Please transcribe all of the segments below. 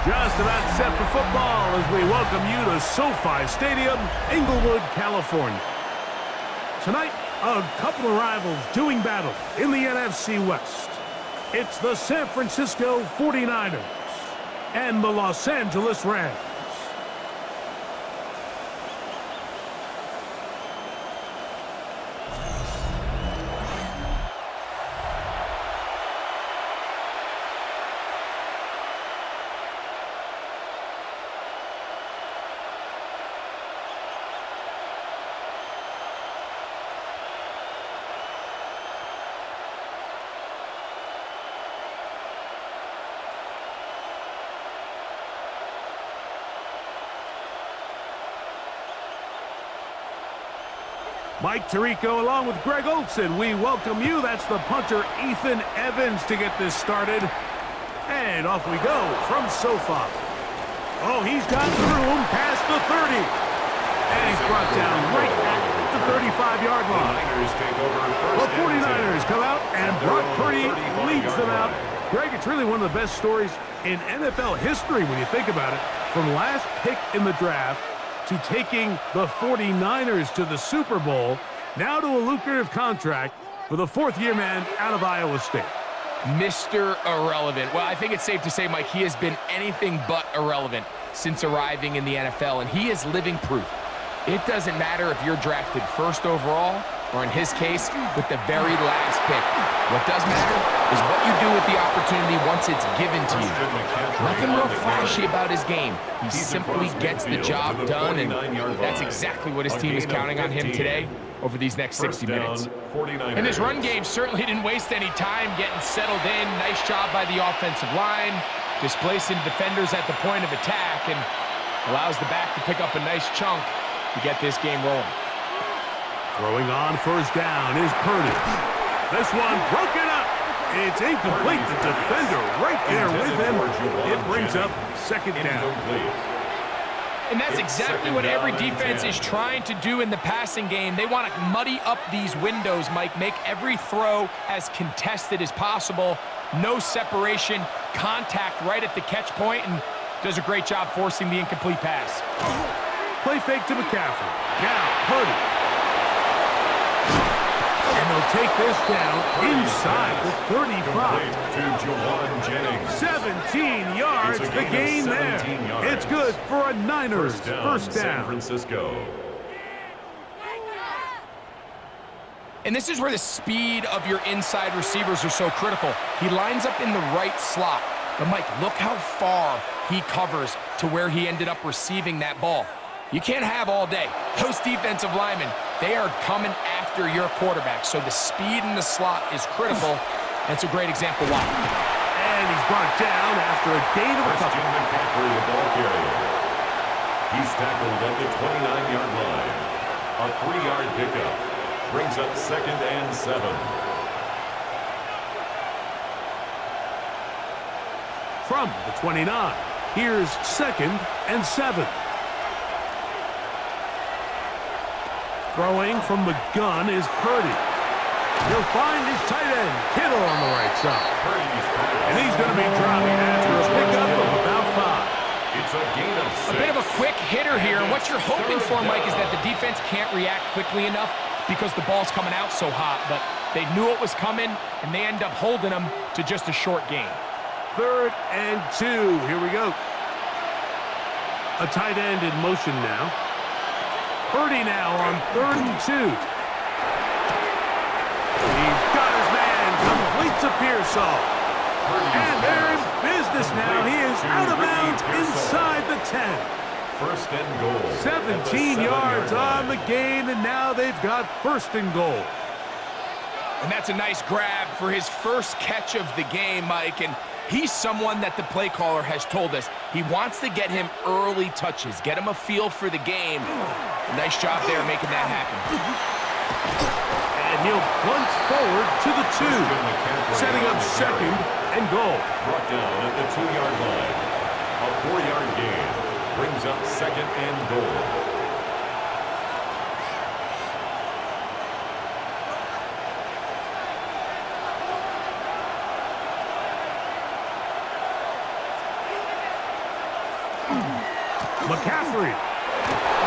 Just about set for football as we welcome you to SoFi Stadium, Inglewood, California. Tonight, a couple of rivals doing battle in the NFC West. It's the San Francisco 49ers and the Los Angeles Rams. Mike Tirico along with Greg Olson. We welcome you. That's the punter, Ethan Evans, to get this started. And off we go from SoFi. Oh, he's got room past the 30. And he's brought down right at the 35-yard line. The 49ers come out, and Brock Purdy leads them out. Greg, it's really one of the best stories in NFL history when you think about it. From last pick in the draft to taking the 49ers to the Super Bowl, now to a lucrative contract for the fourth-year man out of Iowa State. Mr. Irrelevant. Well, I think it's safe to say, Mike, he has been anything but irrelevant since arriving in the NFL, and he is living proof. It doesn't matter if you're drafted first overall or, in his case, with the very last pick. What does matter is what you do with the opportunity once it's given to you. Nothing real flashy about his game. He simply gets the job done, and that's exactly what his team is counting on him today over these next 60 minutes. And his run game certainly didn't waste any time getting settled in. Nice job by the offensive line, displacing defenders at the point of attack, and allows the back to pick up a nice chunk to get this game rolling. Throwing on first down is Purdy. This one broken up. It's incomplete. The defender right there with him. It brings up second down. And that's exactly what every defense is trying to do in the passing game. They want to muddy up these windows, Mike, make every throw as contested as possible. No separation, contact right at the catch point, and does a great job forcing the incomplete pass. Play fake to McCaffrey. Now Purdy. And they'll take this down inside the 35. 17 yards, the gain there. It's good for a Niners first down. San Francisco. And this is where the speed of your inside receivers are so critical. He lines up in the right slot. But, Mike, look how far he covers to where he ended up receiving that ball. You can't have all day. Those defensive linemen, they are coming after your quarterback. So the speed in the slot is critical. That's a great example why. And he's brought down after a gain of a couple. McCaffrey, the ball carrier. He's tackled at the 29-yard line. A 3-yard pickup brings up 2nd and 7. From the 29, here's 2nd and 7. Throwing from the gun is Purdy. He'll find his tight end, Kittle, on the right side. And he's going to be dropping after a pickup of about 5. It's a gain of 6. A bit of a quick hitter here. What you're hoping for, Mike, is that the defense can't react quickly enough because the ball's coming out so hot. But they knew it was coming, and they end up holding them to just a short gain. 3rd and 2. Here we go. A tight end in motion now. Purdy now on 3rd and 2. He's got his man, completes a Pearsall. And they're in business now. He is out of bounds inside the 10. 1st and goal. 17 yards on the gain, and now they've got 1st and goal. And that's a nice grab for his first catch of the game, Mike. And he's someone that the play caller has told us he wants to get him early touches, get him a feel for the game. Nice job there making that happen. And he'll plunge forward to the 2, setting up 2nd and goal. Brought down at the 2-yard line. A 4-yard gain brings up 2nd and goal. McCaffrey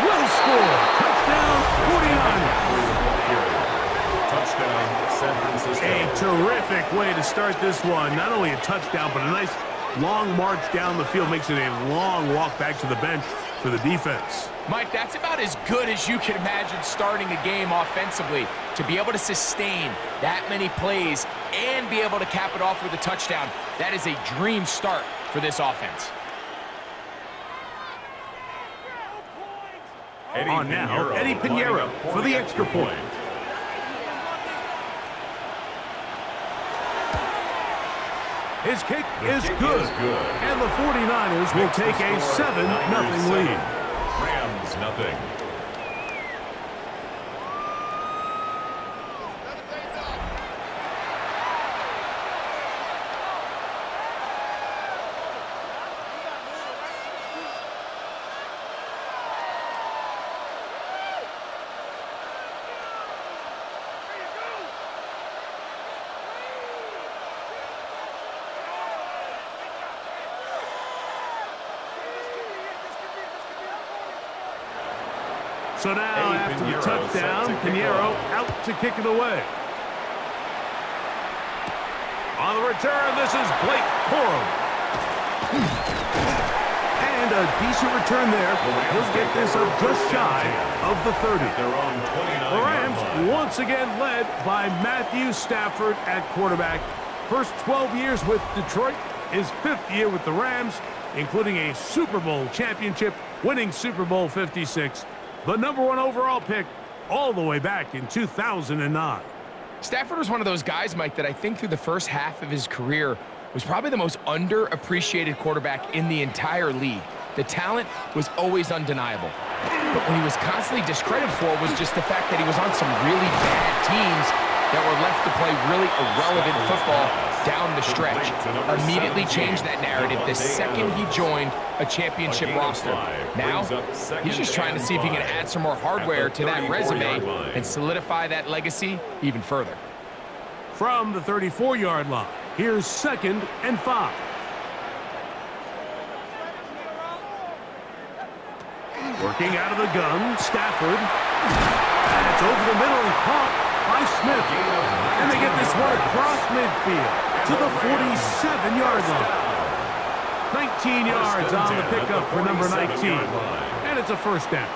will score. Touchdown, 49ers. Touchdown, San Francisco. A terrific way to start this one. Not only a touchdown, but a nice long march down the field. Makes it a long walk back to the bench for the defense. Mike, that's about as good as you can imagine starting a game offensively. To be able to sustain that many plays and be able to cap it off with a touchdown, that is a dream start for this offense. On now, Eddie Pinheiro for the extra point. His kick is good. And the 49ers will take a 7-0 lead. Rams nothing. So now, after the touchdown, Pinheiro out to kick it away. On the return, this is Blake Corum. And a decent return there. He'll get this up just shy of the 30. The Rams once again led by Matthew Stafford at quarterback. First 12 years with Detroit, his 5th year with the Rams, including a Super Bowl championship, winning Super Bowl 56. The #1 overall pick all the way back in 2009. Stafford was one of those guys, Mike, that I think through the first half of his career was probably the most underappreciated quarterback in the entire league. The talent was always undeniable. But what he was constantly discredited for was just the fact that he was on some really bad teams that were left to play really irrelevant football down the stretch. Immediately changed that narrative the second he joined a championship roster. Now, he's just trying to see if he can add some more hardware to that resume and solidify that legacy even further. From the 34-yard line, here's 2nd and 5. Working out of the gun, Stafford. And it's over the middle and caught by Smith. And they get this one across midfield to the 47-yard line. 19 yards on the pickup for number 19. And it's a first down.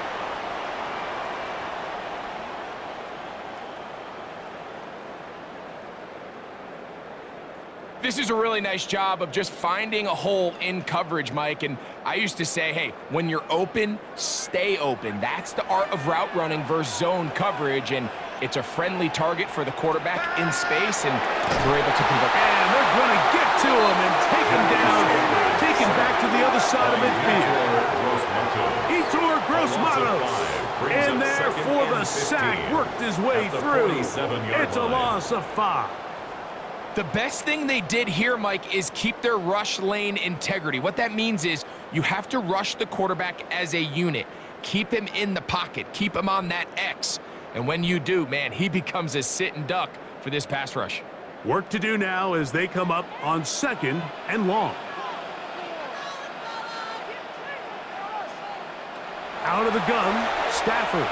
This is a really nice job of just finding a hole in coverage, Mike. And I used to say, hey, when you're open, stay open. That's the art of route running versus zone coverage. And it's a friendly target for the quarterback in space, and we're able to convert. And they're going to get to him and take him down, take him back to the other side of midfield. Yetur Gross-Matos in there for the sack, worked his way through. It's a loss of 5. The best thing they did here, Mike, is keep their rush lane integrity. What that means is you have to rush the quarterback as a unit. Keep him in the pocket. Keep him on that X. And when you do, man, he becomes a sit and duck for this pass rush. Work to do now as they come up on 2nd and long. Out of the gun, Stafford.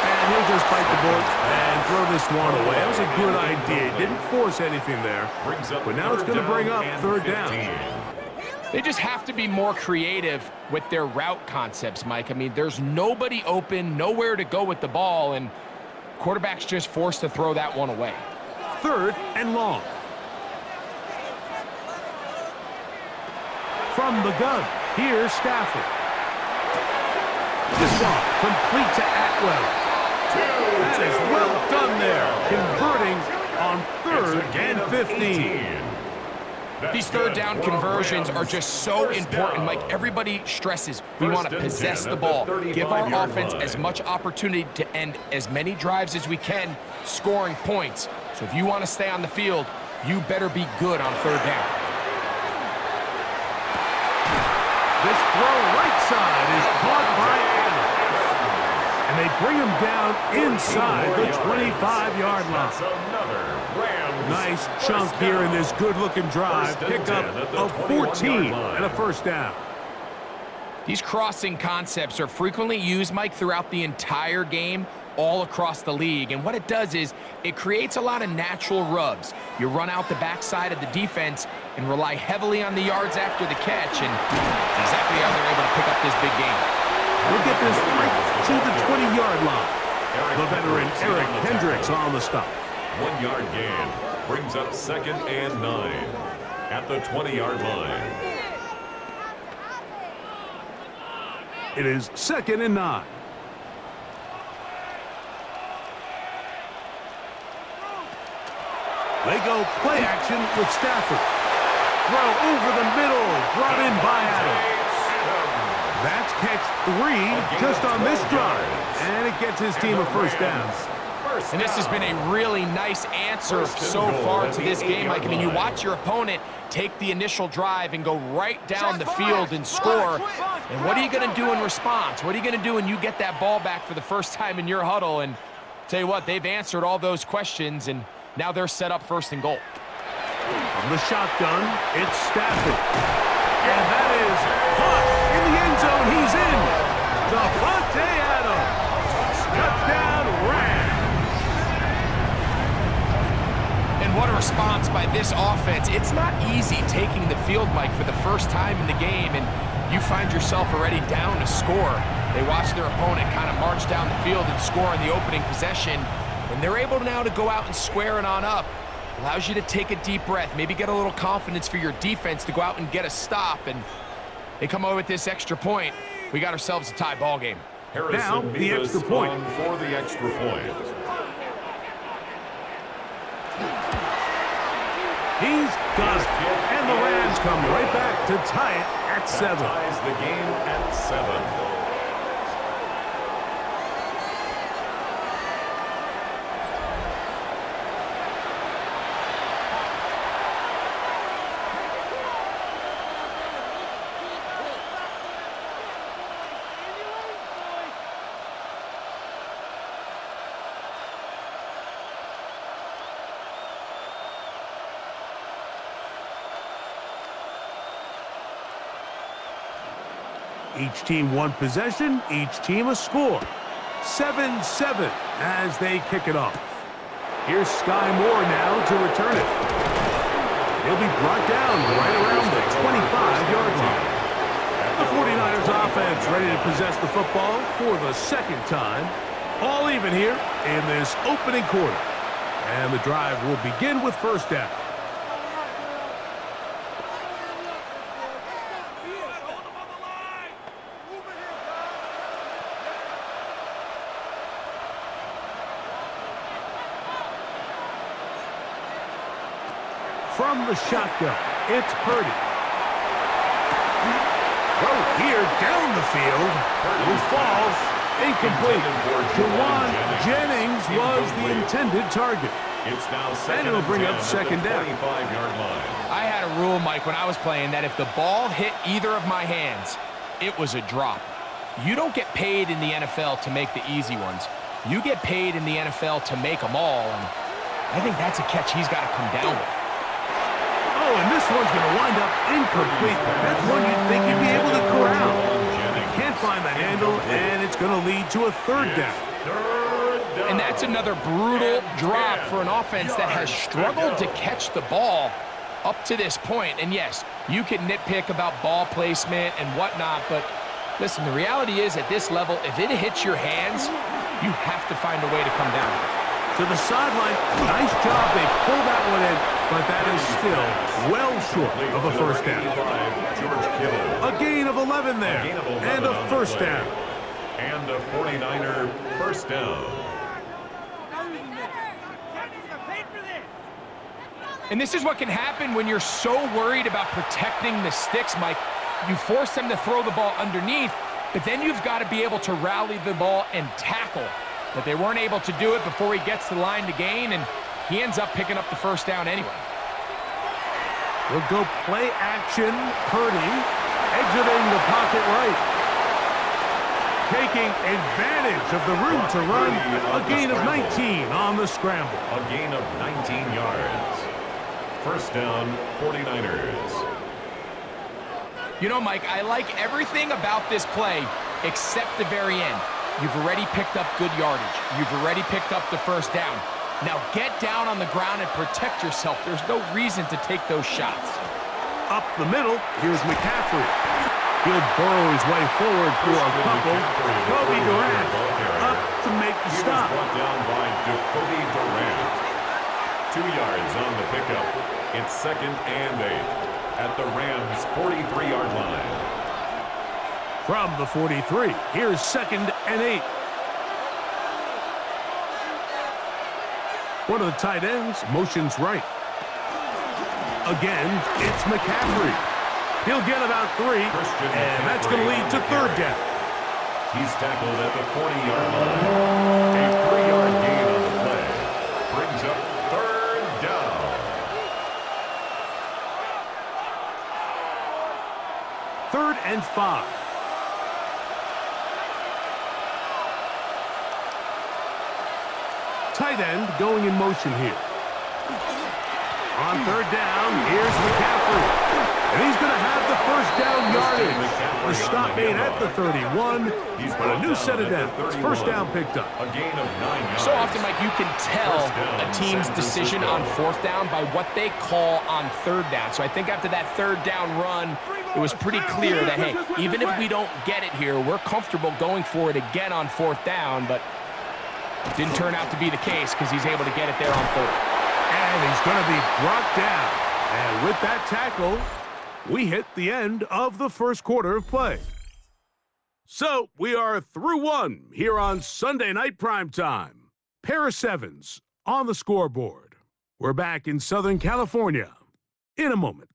And he'll just bite the bullet and throw this one away. That was a good idea. He didn't force anything there. But now it's going to bring up 3rd down. They just have to be more creative with their route concepts, Mike. I mean, there's nobody open, nowhere to go with the ball, and quarterback's just forced to throw that one away. 3rd and long. From the gun, here's Stafford. This one complete to Atwell. That is well done there, converting on 3rd and 15. These 3rd down conversions are just so important, Mike. Everybody stresses we want to possess the ball, give our offense as much opportunity to end as many drives as we can, scoring points. So if you want to stay on the field, you better be good on 3rd down. This throw right side is caught by Adams. And they bring him down inside the 25-yard line. Nice chunk here in this good-looking drive. Pickup of 14 and a first down. These crossing concepts are frequently used, Mike, throughout the entire game, all across the league. And what it does is it creates a lot of natural rubs. You run out the backside of the defense and rely heavily on the yards after the catch, and that's exactly how they're able to pick up this big game. We'll get this right to the 20-yard line. The veteran Eric Hendricks on the stop. 1 yard gain brings up 2nd and 9 at the 20-yard line. It is 2nd and 9. They go play action with Stafford. Throw over the middle, brought in by Adams. That's catch 3 just on this drive, and it gets his team a first down. And this has been a really nice answer so far to this game, Mike. I mean, you watch your opponent take the initial drive and go right down the field and score. And what are you going to do in response? What are you going to do when you get that ball back for the first time in your huddle? And tell you what, they've answered all those questions, and now they're set up 1st and goal. From the shotgun, it's Stafford. And that is caught in the end zone. He's in. Davante Adams. Touchdown, Rams. And what a response by this offense. It's not easy taking the field, Mike, for the first time in the game, and you find yourself already down to score. They watch their opponent kind of march down the field and score in the opening possession, and they're able now to go out and square it on up. Allows you to take a deep breath, maybe get a little confidence for your defense to go out and get a stop, and they come away with this extra point. We got ourselves a tie ball game. Now, the extra point. For the extra point. He's got it. And the Rams come right back to tie it at 7. That ties the game at 7. Each team one possession, each team a score. 7-7 as they kick it off. Here's Sky Moore now to return it. He'll be brought down right around the 25-yard line. The 49ers offense ready to possess the football for the 2nd time. All even here in this opening quarter. And the drive will begin with first down. From the shotgun, it's Purdy. Throw here down the field. Will fall. Incomplete. Jawan Jennings was the intended target. It's now and it'll bring up 2nd down. 25-yard line. I had a rule, Mike, when I was playing that if the ball hit either of my hands, it was a drop. You don't get paid in the NFL to make the easy ones. You get paid in the NFL to make them all, and I think that's a catch he's got to come down with. Oh, and this one's going to wind up incomplete. That's one you'd think you'd be able to corral. Can't find the handle, and it's going to lead to a 3rd down. And that's another brutal drop for an offense that has struggled to catch the ball up to this point. And yes, you can nitpick about ball placement and whatnot, but listen, the reality is at this level, if it hits your hands, you have to find a way to come down. To the sideline, nice job. They pull that one in, but that is still well short of a first down. A gain of 11 there, and a first down. And a 49er first down. And this is what can happen when you're so worried about protecting the sticks, Mike. You force them to throw the ball underneath, but then you've got to be able to rally the ball and tackle. But they weren't able to do it before he gets to the line to gain, and he ends up picking up the first down anyway. He'll go play action. Purdy exiting the pocket right. taking advantage of the room to run. A gain of 19 on the scramble. A gain of 19 yards. First down, 49ers. You know, Mike, I like everything about this play except the very end. You've already picked up good yardage. You've already picked up the first down. Now get down on the ground and protect yourself. There's no reason to take those shots. Up the middle, here's McCaffrey. He'll burrow his way forward for a couple. Kobe Durant up to make the stop. He was brought down by Kobe Durant. 2 yards on the pickup. It's 2nd and 8 at the Rams' 43-yard line. From the 43, here's 2nd and 8. One of the tight ends motions right. Again, it's McCaffrey. He'll get about 3, and that's going to lead to 3rd down. He's tackled at the 40-yard line. A 3-yard gain on the play. Brings up 3rd down. Third and 5. Tight end going in motion here. On 3rd down, here's McCaffrey. And he's going to have the first down yardage. The stop made at the 31, but a new set of downs. First down picked up. A gain of 9 yards. So often, Mike, you can tell a team's decision on 4th down by what they call on 3rd down. So I think after that 3rd down run, it was pretty clear that, hey, even if we don't get it here, we're comfortable going for it again on 4th down, but it didn't turn out to be the case because he's able to get it there on 3rd. And he's going to be brought down. And with that tackle, we hit the end of the first quarter of play. So we are through 1 here on Sunday Night Primetime. Pair of 7s on the scoreboard. We're back in Southern California in a moment.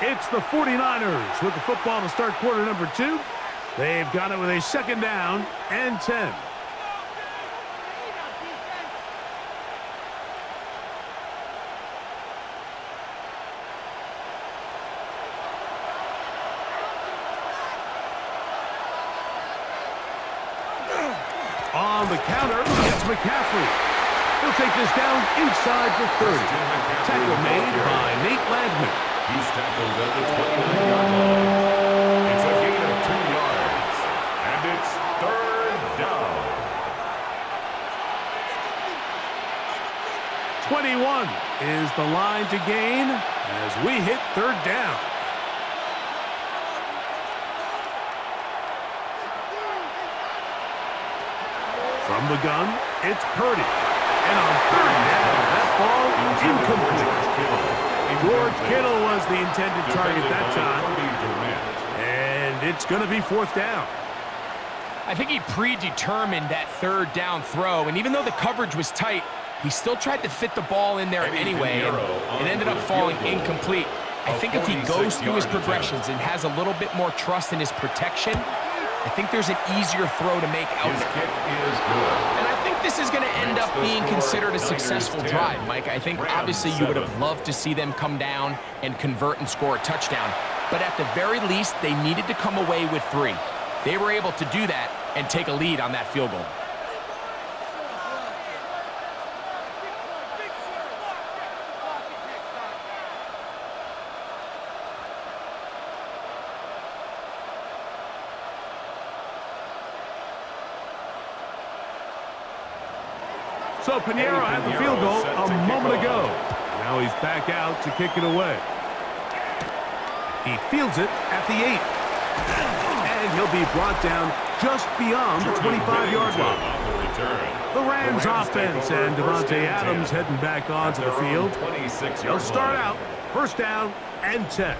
It's the 49ers with the football to start quarter number 2. They've got it with a 2nd down and 10. On the counter, it's McCaffrey. He'll take this down inside the 30. Tackle made by Nate Landman. He's tackled at the 29-yard line. It's a gain of 2 yards. And it's 3rd down. 21 is the line to gain as we hit 3rd down. From the gun, it's Purdy. And on 3rd down, that ball incomplete. George Kittle was the intended target that time. And it's going to be 4th down. I think he predetermined that 3rd down throw, and even though the coverage was tight, he still tried to fit the ball in there anyway, and it ended up falling incomplete. I think if he goes through his progressions and has a little bit more trust in his protection, I think there's an easier throw to make out there. Kick is good. And I think this is going to end up being considered a successful drive, Mike. I think obviously you would have loved to see them come down and convert and score a touchdown. But at the very least, they needed to come away with 3. They were able to do that and take a lead on that field goal. So Pinheiro had the field goal a moment ago. Now he's back out to kick it away. He fields it at the 8. And he'll be brought down just beyond the 25-yard line. The Rams offense and Devontae Adams heading back onto the field. They'll start out 1st down and 10.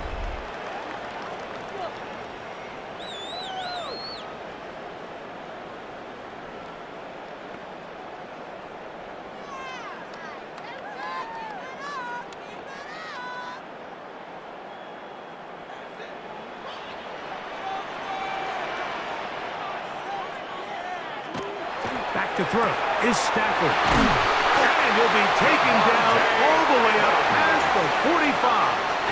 Back to throw is Stafford. And he'll be taken down all the way up past the 45.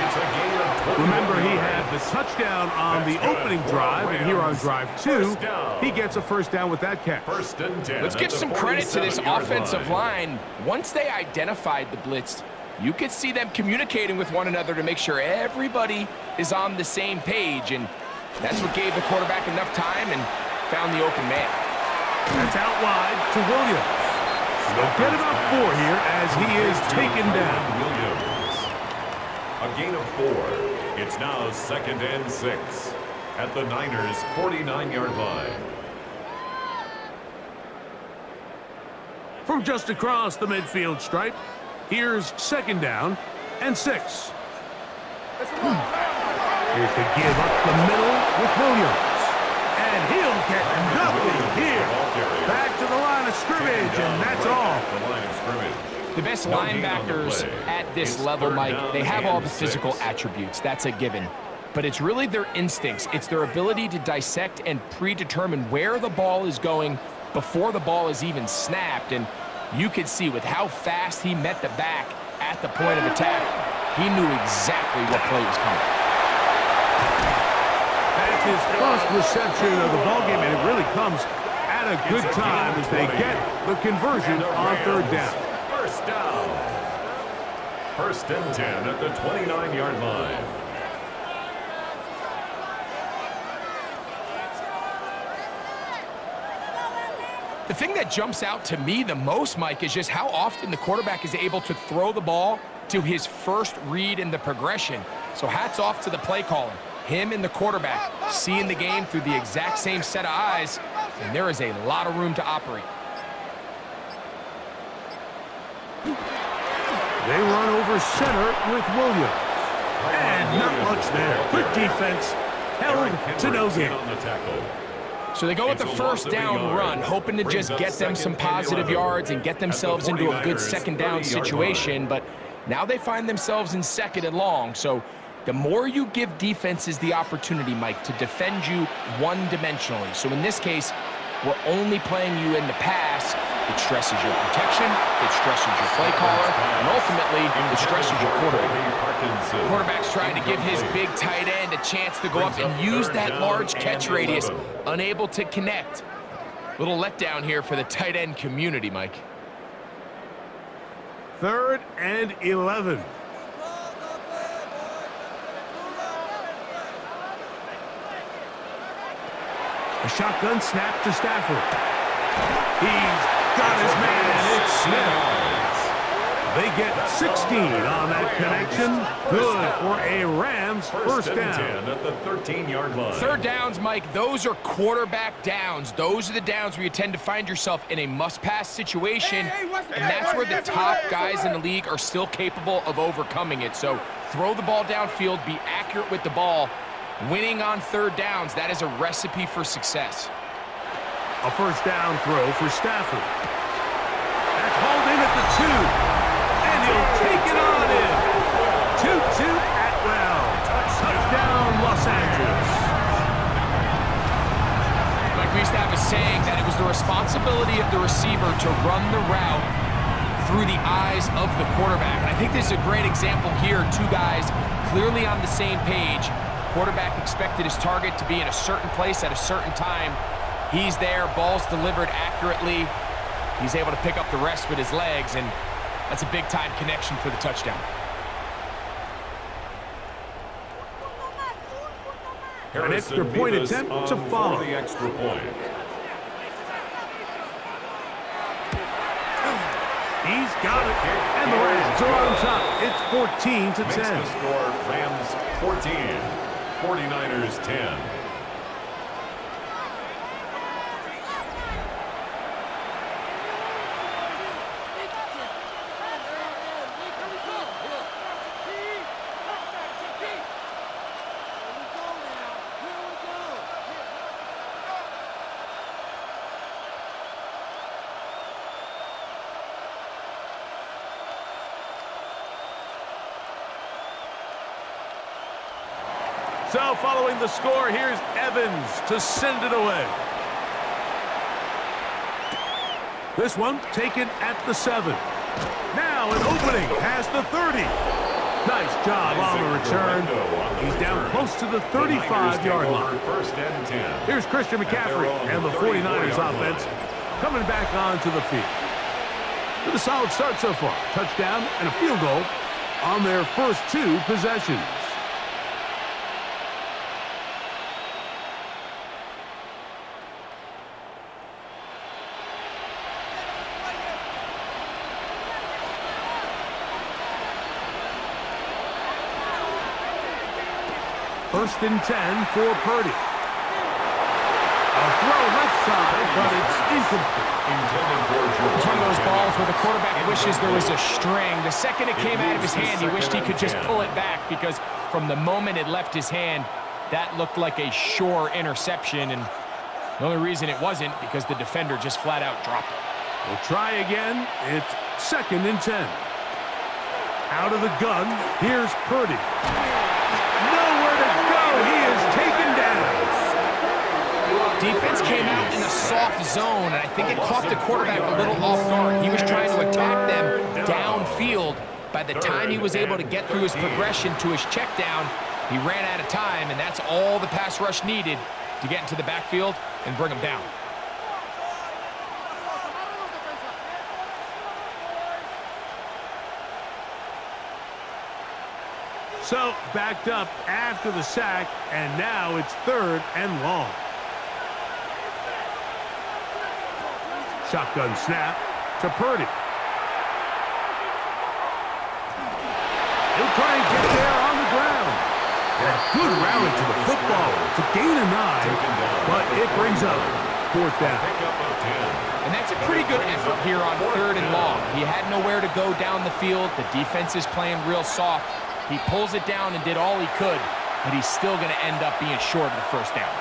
It's a gain of 20. Remember, he had the touchdown on the opening drive, and here on drive 2, he gets a first down with that catch. First and 10. Let's give some credit to this offensive line. Once they identified the blitz, you could see them communicating with one another to make sure everybody is on the same page, and that's what gave the quarterback enough time and found the open man. That's out wide to Williams. They'll get about 4 here as he is taken down. Williams. A gain of 4. It's now second and 6 at the Niners' 49-yard line. From just across the midfield stripe, here's second down and 6. Here's the give up the middle with Williams. And he'll get nothing here. Back to the line of scrimmage, and that's all. The line of scrimmage. The best linebackers at this level, Mike, they have all the physical attributes. That's a given. But it's really their instincts. It's their ability to dissect and predetermine where the ball is going before the ball is even snapped. And you could see with how fast he met the back at the point of attack, he knew exactly what play was coming. That's his first reception of the ballgame, and it really comes at a good time as they get the conversion on third down. First down. First and 10 at the 29-yard line. The thing that jumps out to me the most, Mike, is just how often the quarterback is able to throw the ball to his first read in the progression. So hats off to the play caller. Him and the quarterback seeing the game through the exact same set of eyes, and there is a lot of room to operate. They run over center with Williams. And not much there. Good defense. Held to no gain. On the tackle. So they go with the first down run, hoping to just get them some positive yards and get themselves into a good second down situation, but now they find themselves in second and long. So the more you give defenses the opportunity, Mike, to defend you one-dimensionally. So in this case, we're only playing you in the pass. It stresses your protection, it stresses your play caller, and ultimately, it stresses your quarterback. Quarterback's trying to give his big tight end a chance to go up and use that large catch radius, unable to connect. Little letdown here for the tight end community, Mike. 3rd and 11. A shotgun snap to Stafford. He's got his man. It's Smith. They get 16 on that connection. Good for a Rams first down. 10 at the 13-yard line. Third downs, Mike, those are quarterback downs. Those are the downs where you tend to find yourself in a must-pass situation, and that's where the top guys in the league are still capable of overcoming it. So throw the ball downfield, be accurate with the ball. Winning on third downs, that is a recipe for success. A first down throw for Stafford. That's hauled in at the 2. And he'll take it on in. 2-2 Atwell. Touchdown, Los Angeles. Mike, we used to have a saying that it was the responsibility of the receiver to run the route through the eyes of the quarterback. And I think this is a great example here. Two guys clearly on the same page. Quarterback expected his target to be in a certain place at a certain time. He's there, ball's delivered accurately. He's able to pick up the rest with his legs, and that's a big-time connection for the touchdown. An extra point attempt to follow. The extra point. He's got it, and the Rams are on top. It's 14-10. Makes the score Rams 14. 49ers 10. So following the score, here's Evans to send it away. This one taken at the 7. Now an opening past the 30. Nice job on the return. He's down close. close to the 35-yard line. First and 10. Here's Christian McCaffrey and the 49ers offense coming back onto the field. With a solid start so far. Touchdown and a field goal on their first 2 possessions. First and 10 for Purdy. A throw left side, but it's incomplete. It's one of those balls where the quarterback wishes there was a string. The second it came out of his hand, he wished he could just pull it back because from the moment it left his hand, that looked like a sure interception. And the only reason it wasn't because the defender just flat out dropped it. We'll try again. It's second and 10. Out of the gun, here's Purdy. Nowhere to go. He is taken down. Defense came out in a soft zone, and I think it caught the quarterback a little off guard. He was trying to attack them downfield. By the time he was able to get through his progression to his check down, he ran out of time, and that's all the pass rush needed to get into the backfield and bring him down. So, backed up after the sack, and now it's third and long. Shotgun snap to Purdy. He'll try and get there on the ground. And a good rally to the football to gain a 9, but it brings up fourth down. And that's a pretty good effort here on third and long. He had nowhere to go down the field. The defense is playing real soft. He pulls it down and did all he could, but he's still going to end up being short of the first down.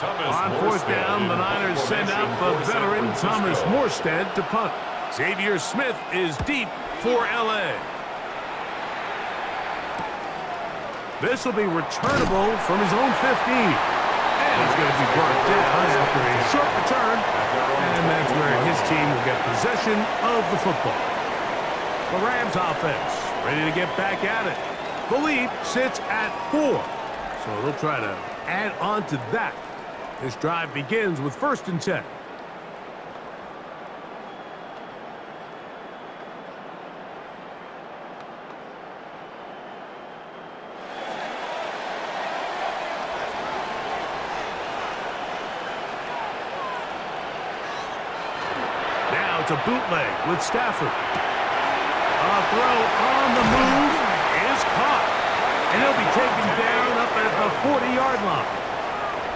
On fourth down, the Niners send out the veteran Thomas Morstead to punt. Xavier Smith is deep for L.A. This will be returnable from his own 15. And he's going to be brought down after a short return. And that's where his team will get possession of the football. The Rams offense ready to get back at it. The lead sits at 4. So they'll try to add on to that. This drive begins with first and 10. Now it's a bootleg with Stafford. A throw on the move is caught. And he'll be taken down up at the 40-yard line.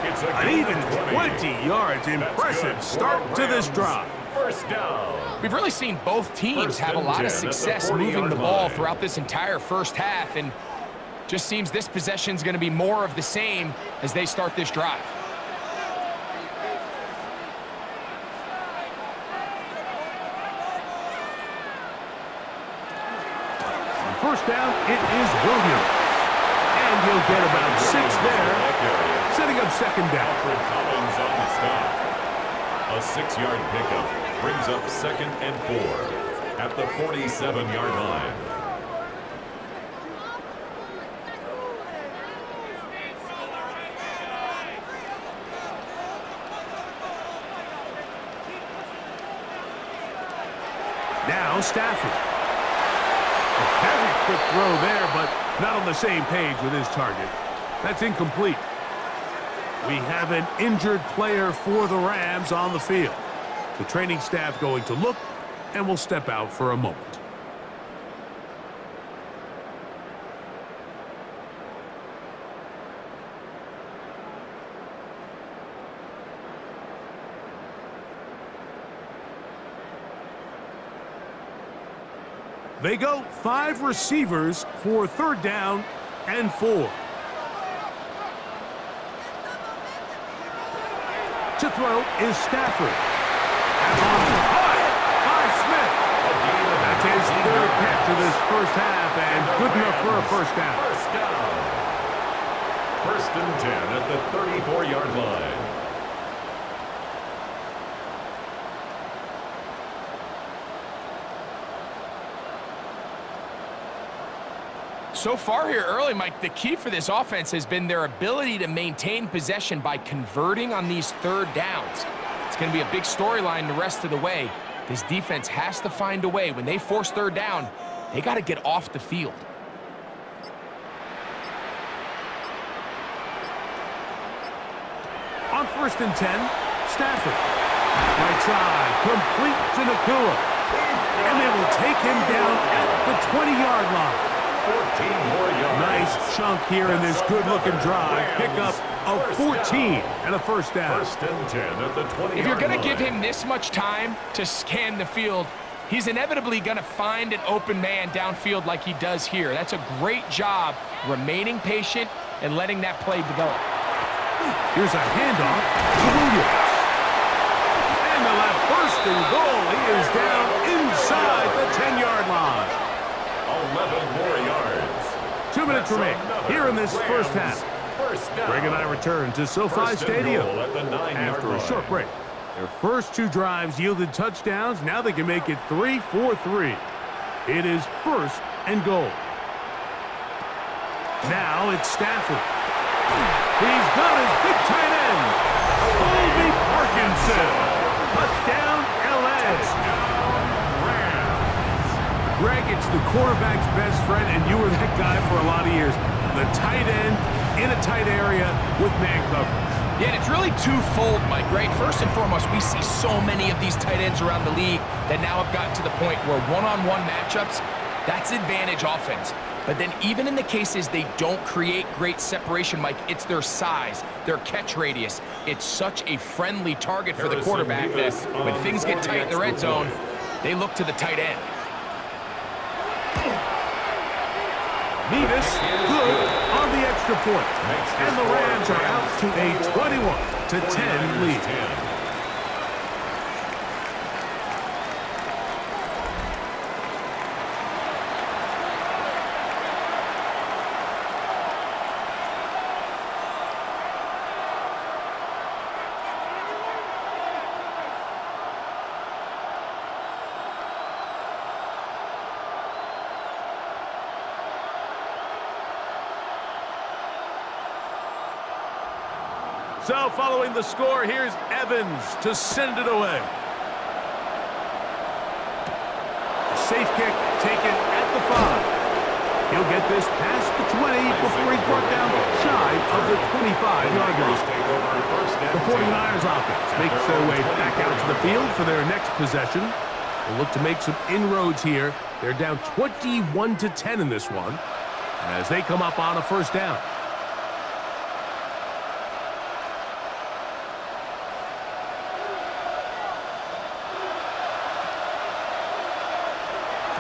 An even 20 yards. Impressive start to this drive. First down. We've really seen both teams have a lot of success moving the ball throughout this entire first half, and just seems this possession is going to be more of the same as they start this drive. First down, it is Williams. And he'll get about 6 there, setting up second down. Collins on the stop. A 6-yard pickup brings up second and 4 at the 47-yard line. Now Stafford. A very quick throw there, but not on the same page with his target. That's incomplete. We have an injured player for the Rams on the field. The training staff going to look and will step out for a moment. They go 5 receivers for third down and 4. To throw is Stafford. And on high by Smith. That's his third catch of this first half, and good enough for a first down. First and 10 at the 34-yard line. So far here early, Mike, the key for this offense has been their ability to maintain possession by converting on these third downs. It's going to be a big storyline the rest of the way. This defense has to find a way. When they force third down, they got to get off the field. On 1st and 10, Stafford. Right side, complete to Nakua. And they will take him down at the 20-yard line. 14 more yards. Nice chunk here in this good-looking drive. Pick up of 14 and a first down. 1st and 10 at the 20-yard line. If you're going to give him this much time to scan the field, he's inevitably going to find an open man downfield like he does here. That's a great job remaining patient and letting that play develop. Here's a handoff to Williams. And the left 1st and goal. He is down inside the 10-yard line. 11 more yards. 2 minutes remain here in this first half. Greg and I return to SoFi Stadium after a short break. Their first 2 drives yielded touchdowns. Now they can make it 3-4-3. It is 1st and goal. Now it's Stafford. He's got his big tight end, Colby Parkinson. Touchdown, L.A. Greg, it's the quarterback's best friend, and you were that guy for a lot of years. The tight end in a tight area with man coverage. Yeah, and it's really twofold, Mike, right? First and foremost, we see so many of these tight ends around the league that now have gotten to the point where one-on-one matchups, that's advantage offense. But then even in the cases they don't create great separation, Mike, it's their size, their catch radius. It's such a friendly target for the quarterback that when things get tight in the red zone, they look to the tight end. Nevis, good on the extra point. And the Rams are out to a 21-10 lead. So following the score, here's Evans to send it away. A safe kick taken at the 5. He'll get this past the 20 before he's brought down shy of the 25-yard line. The 49ers offense makes their way back out to the field for their next possession. They'll look to make some inroads here. They're down 21-10 in this one as they come up on a first down.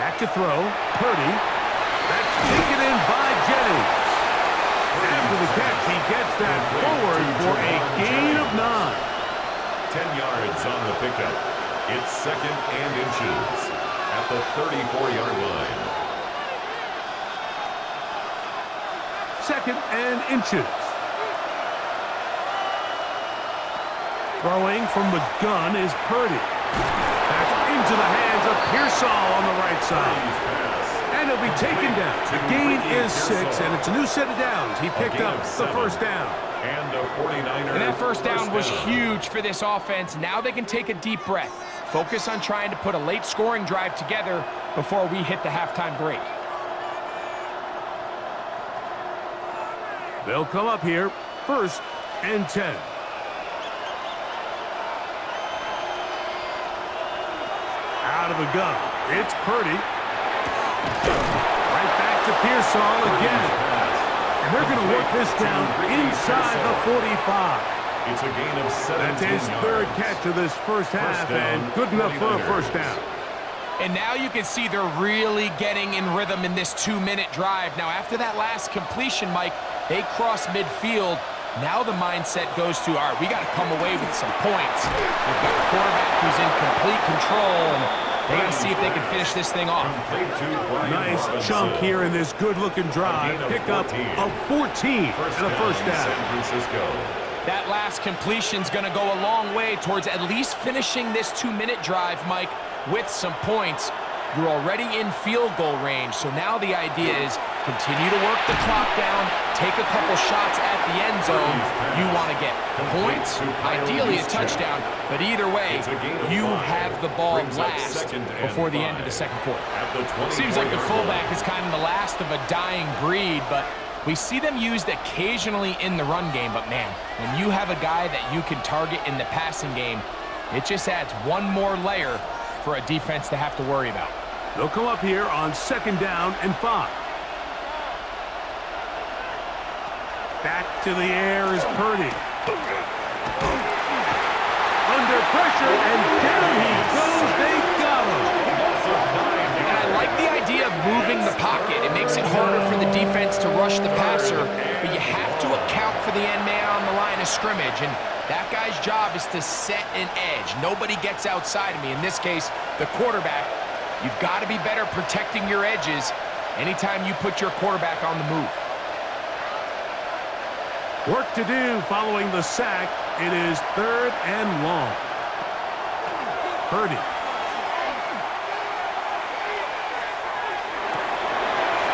Back to throw. Purdy. That's taken in by Jennings. After the catch, he gets that forward for a gain of 9. 10 yards on the pickup. It's 2nd and inches at the 34-yard line. 2nd and inches. Throwing from the gun is Purdy. Back into the hands of Pearsall on the right side. And he'll be taken down. The gain is 6, and it's a new set of downs. He picked up the first down. And a 49er. And that first down was huge for this offense. Now they can take a deep breath. Focus on trying to put a late scoring drive together before we hit the halftime break. They'll come up here, 1st and 10. Out of the gun, it's Purdy. Right back to Pearsall again. And they're going to work this down inside the 45. It's a gain of 17 That's his third catch of this first half, and good enough for a first down. And now you can see they're really getting in rhythm in this 2-minute drive. Now, after that last completion, Mike, they cross midfield. Now the mindset goes to, all right, we got to come away with some points. They've got a quarterback who's in complete control, and they got to see if they can finish this thing off. Nice chunk here in this good-looking drive. Pick up of 14 and a first down. That last completion's going to go a long way towards at least finishing this 2-minute drive, Mike, with some points. You're already in field goal range, so now the idea is Continue to work the clock down, take a couple shots at the end zone. You want to get points, ideally a touchdown, but either way, you have the ball last before the end of the second quarter. Seems like the fullback is kind of the last of a dying breed, but we see them used occasionally in the run game. But man, when you have a guy that you can target in the passing game, it just adds one more layer for a defense to have to worry about. They'll come up here on 2nd down and 5. Back to the air is Purdy. Under pressure, and down he goes. They got him. And I like the idea of moving the pocket. It makes it harder for the defense to rush the passer, but you have to account for the end man on the line of scrimmage, and that guy's job is to set an edge. Nobody gets outside of me. In this case, the quarterback. You've got to be better protecting your edges anytime you put your quarterback on the move. Work to do following the sack. It is 3rd and long. Purdy.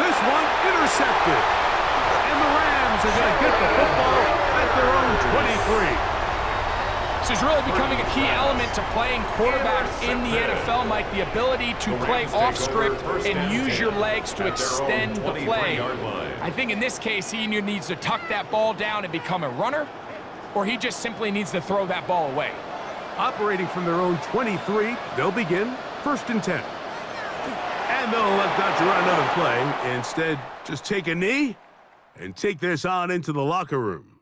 This one intercepted. And the Rams are going to get the football at their own 23. This is really becoming a key element to playing quarterback in the NFL, Mike, the ability to play off script and use your legs to extend the play. I think in this case, he either needs to tuck that ball down and become a runner, or he just simply needs to throw that ball away. Operating from their own 23, they'll begin 1st and 10. And they'll elect not to run another play. Instead, just take a knee and take this on into the locker room.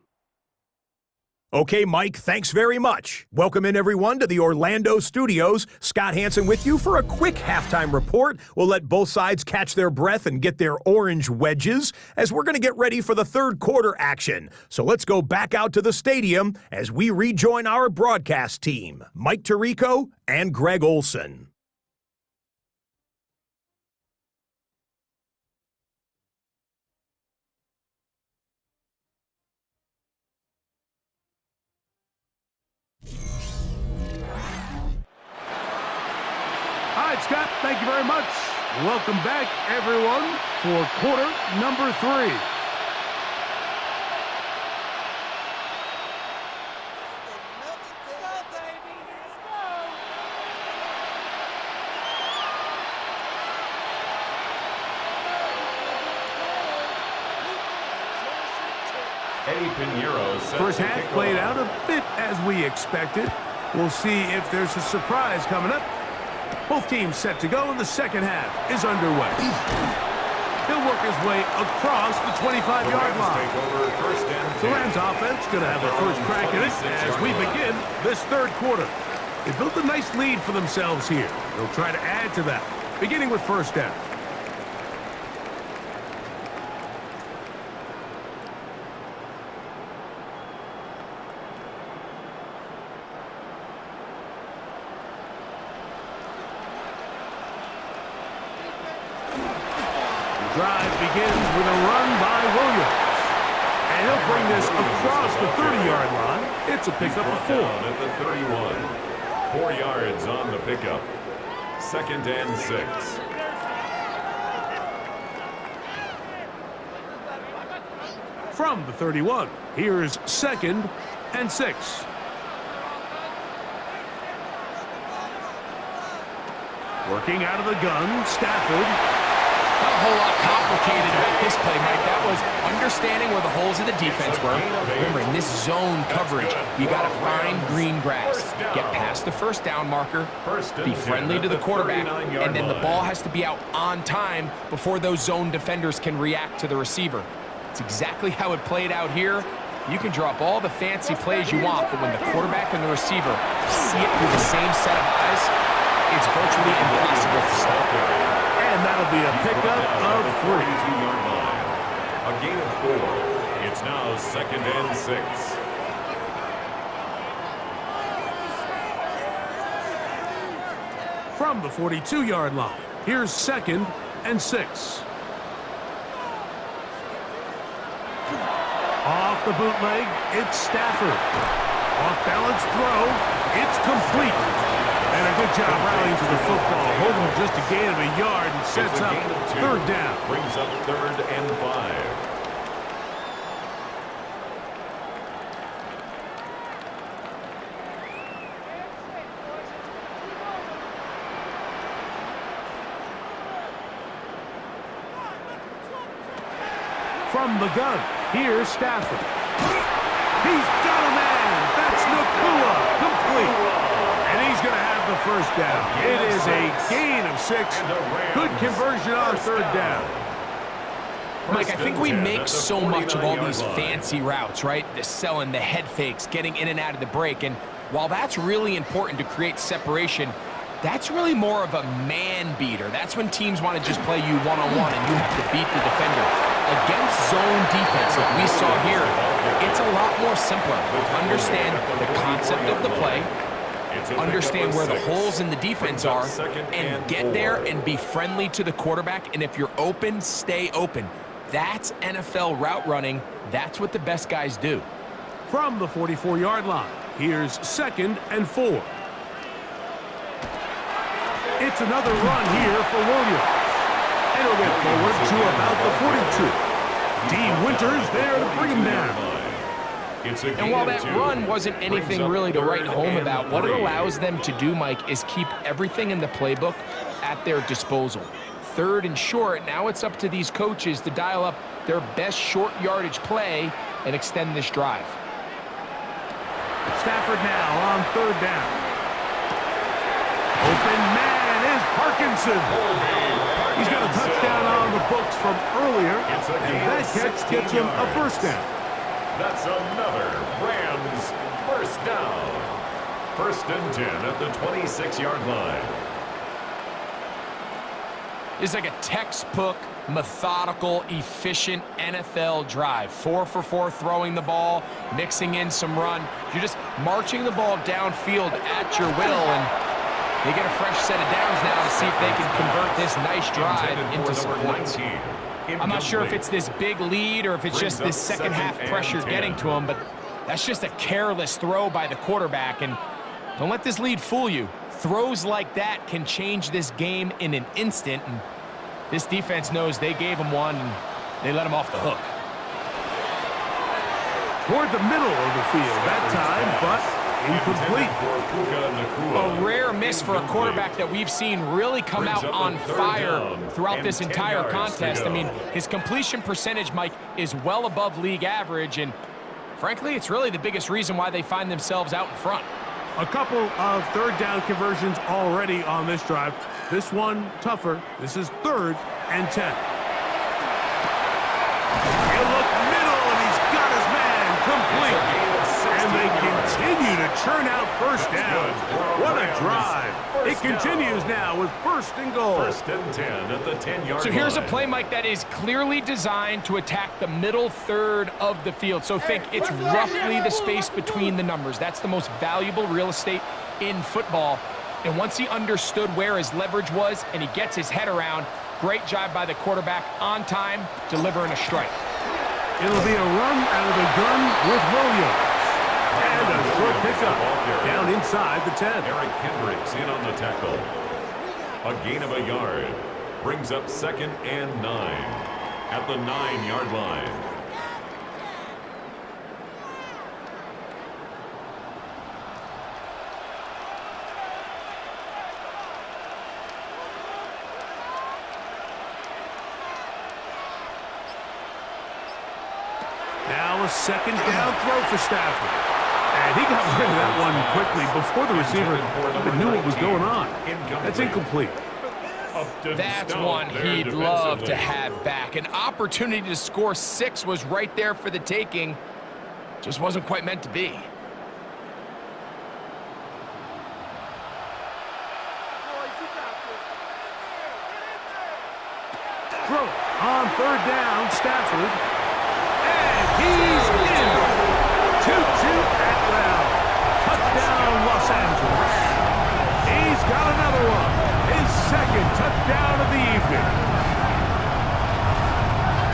Okay, Mike, thanks very much. Welcome in, everyone, to the Orlando studios. Scott Hansen with you for a quick halftime report. We'll let both sides catch their breath and get their orange wedges as we're going to get ready for the 3rd quarter action. So let's go back out to the stadium as we rejoin our broadcast team, Mike Tirico and Greg Olson. All right, Scott, thank you very much. Welcome back, everyone, for quarter number 3. First half played out a bit as we expected. We'll see if there's a surprise coming up. Both teams set to go, and the second half is underway. He'll work his way across the 25-yard line. The Rams offense going to have a first crack at it as we begin this 3rd quarter. They built a nice lead for themselves here. They'll try to add to that, beginning with 1st down. Drive begins with a run by Williams. And he'll bring this across the 30-yard line. It's a pickup of 4. At the 31. 4 yards on the pickup. 2nd and 6. From the 31, here's 2nd and 6. Working out of the gun, Stafford. Not a whole lot complicated about this play, Mike. That was understanding where the holes of the defense were. Remember, in this zone coverage, you got to find green grass. Get past the 1st down marker, be friendly to the quarterback, and then the ball has to be out on time before those zone defenders can react to the receiver. It's exactly how it played out here. You can draw up all the fancy plays you want, but when the quarterback and the receiver see it through the same set of eyes, it's virtually impossible to stop. And that'll be a pickup of 3. A gain of 4. It's now 2nd and 6. From the 42-yard line, here's 2nd and 6. Off the bootleg, it's Stafford. Off-balance throw, it's complete. And a good job rallying to the football. Holding just a gain of a yard and sets up third down. Brings up 3rd and 5. From the gun, here's Stafford. He's got a man. That's Nakua. Complete. And he's going to have the first down. It is a gain of 6. Good conversion on third down. Mike, I think we make so much of all these fancy routes, right? The selling, the head fakes, getting in and out of the break. And while that's really important to create separation, that's really more of a man beater. That's when teams want to just play you one-on-one and you have to beat the defender. Against zone defense, like we saw here, it's a lot more simpler. Understand the concept of the play, understand where the holes in the defense are, and get there and be friendly to the quarterback. And if you're open, stay open. That's NFL route running. That's what the best guys do. From the 44-yard line, here's 2nd and 4. It's another run here for Williams. And he'll get forward to about the 42. D. Winters there to bring him down. And while that run wasn't anything really to write home about, what it allows them to do, Mike, is keep everything in the playbook at their disposal. 3rd and short, now it's up to these coaches to dial up their best short yardage play and extend this drive. Stafford now on 3rd down. Open man is Parkinson. He's got a touchdown on the books from earlier, and that catch gets him a first down. That's another Rams first down. 1st and 10 at the 26-yard line. It's like a textbook, methodical, efficient NFL drive. 4 for 4 throwing the ball, mixing in some run. You're just marching the ball downfield at your will, and they get a fresh set of downs now to see if they can convert this nice drive into some points. I'm not sure if it's this big lead or if it's just this second half pressure getting to him, but that's just a careless throw by the quarterback. And don't let this lead fool you. Throws like that can change this game in an instant, and this defense knows they gave him one and they let him off the hook. Toward the middle of the field that time, but incomplete. A rare miss for a quarterback that we've seen really come out on fire throughout this entire contest. I mean, his completion percentage, Mike, is well above league average, and frankly, it's really the biggest reason why they find themselves out in front. A couple of 3rd down conversions already on this drive. This one tougher. This is 3rd and 10. He'll look middle, and he's got his man complete. And they continue to churn out first down. What a drive. It continues now with 1st and goal. 1st and 10 at the 10-yard line. So here's a play, Mike, that is clearly designed to attack the middle third of the field. So think it's roughly the space between the numbers. That's the most valuable real estate in football. And once he understood where his leverage was and he gets his head around, great job by the quarterback on time, delivering a strike. It'll be a run out of the gun with Williams. And a short pickup down inside the 10. Eric Hendricks in on the tackle. A gain of a yard. Brings up 2nd and 9 at the 9-yard line. Now a 2nd down throw for Stafford. And he got rid of that one quickly before the receiver even knew what was going on. That's incomplete. That's one he'd love to have back. An opportunity to score 6 was right there for the taking. Just wasn't quite meant to be. Throw on 3rd down, Stafford. And he's in. 2-2 at well. Touchdown, Los Angeles. He's got another one. His 2nd touchdown of the evening.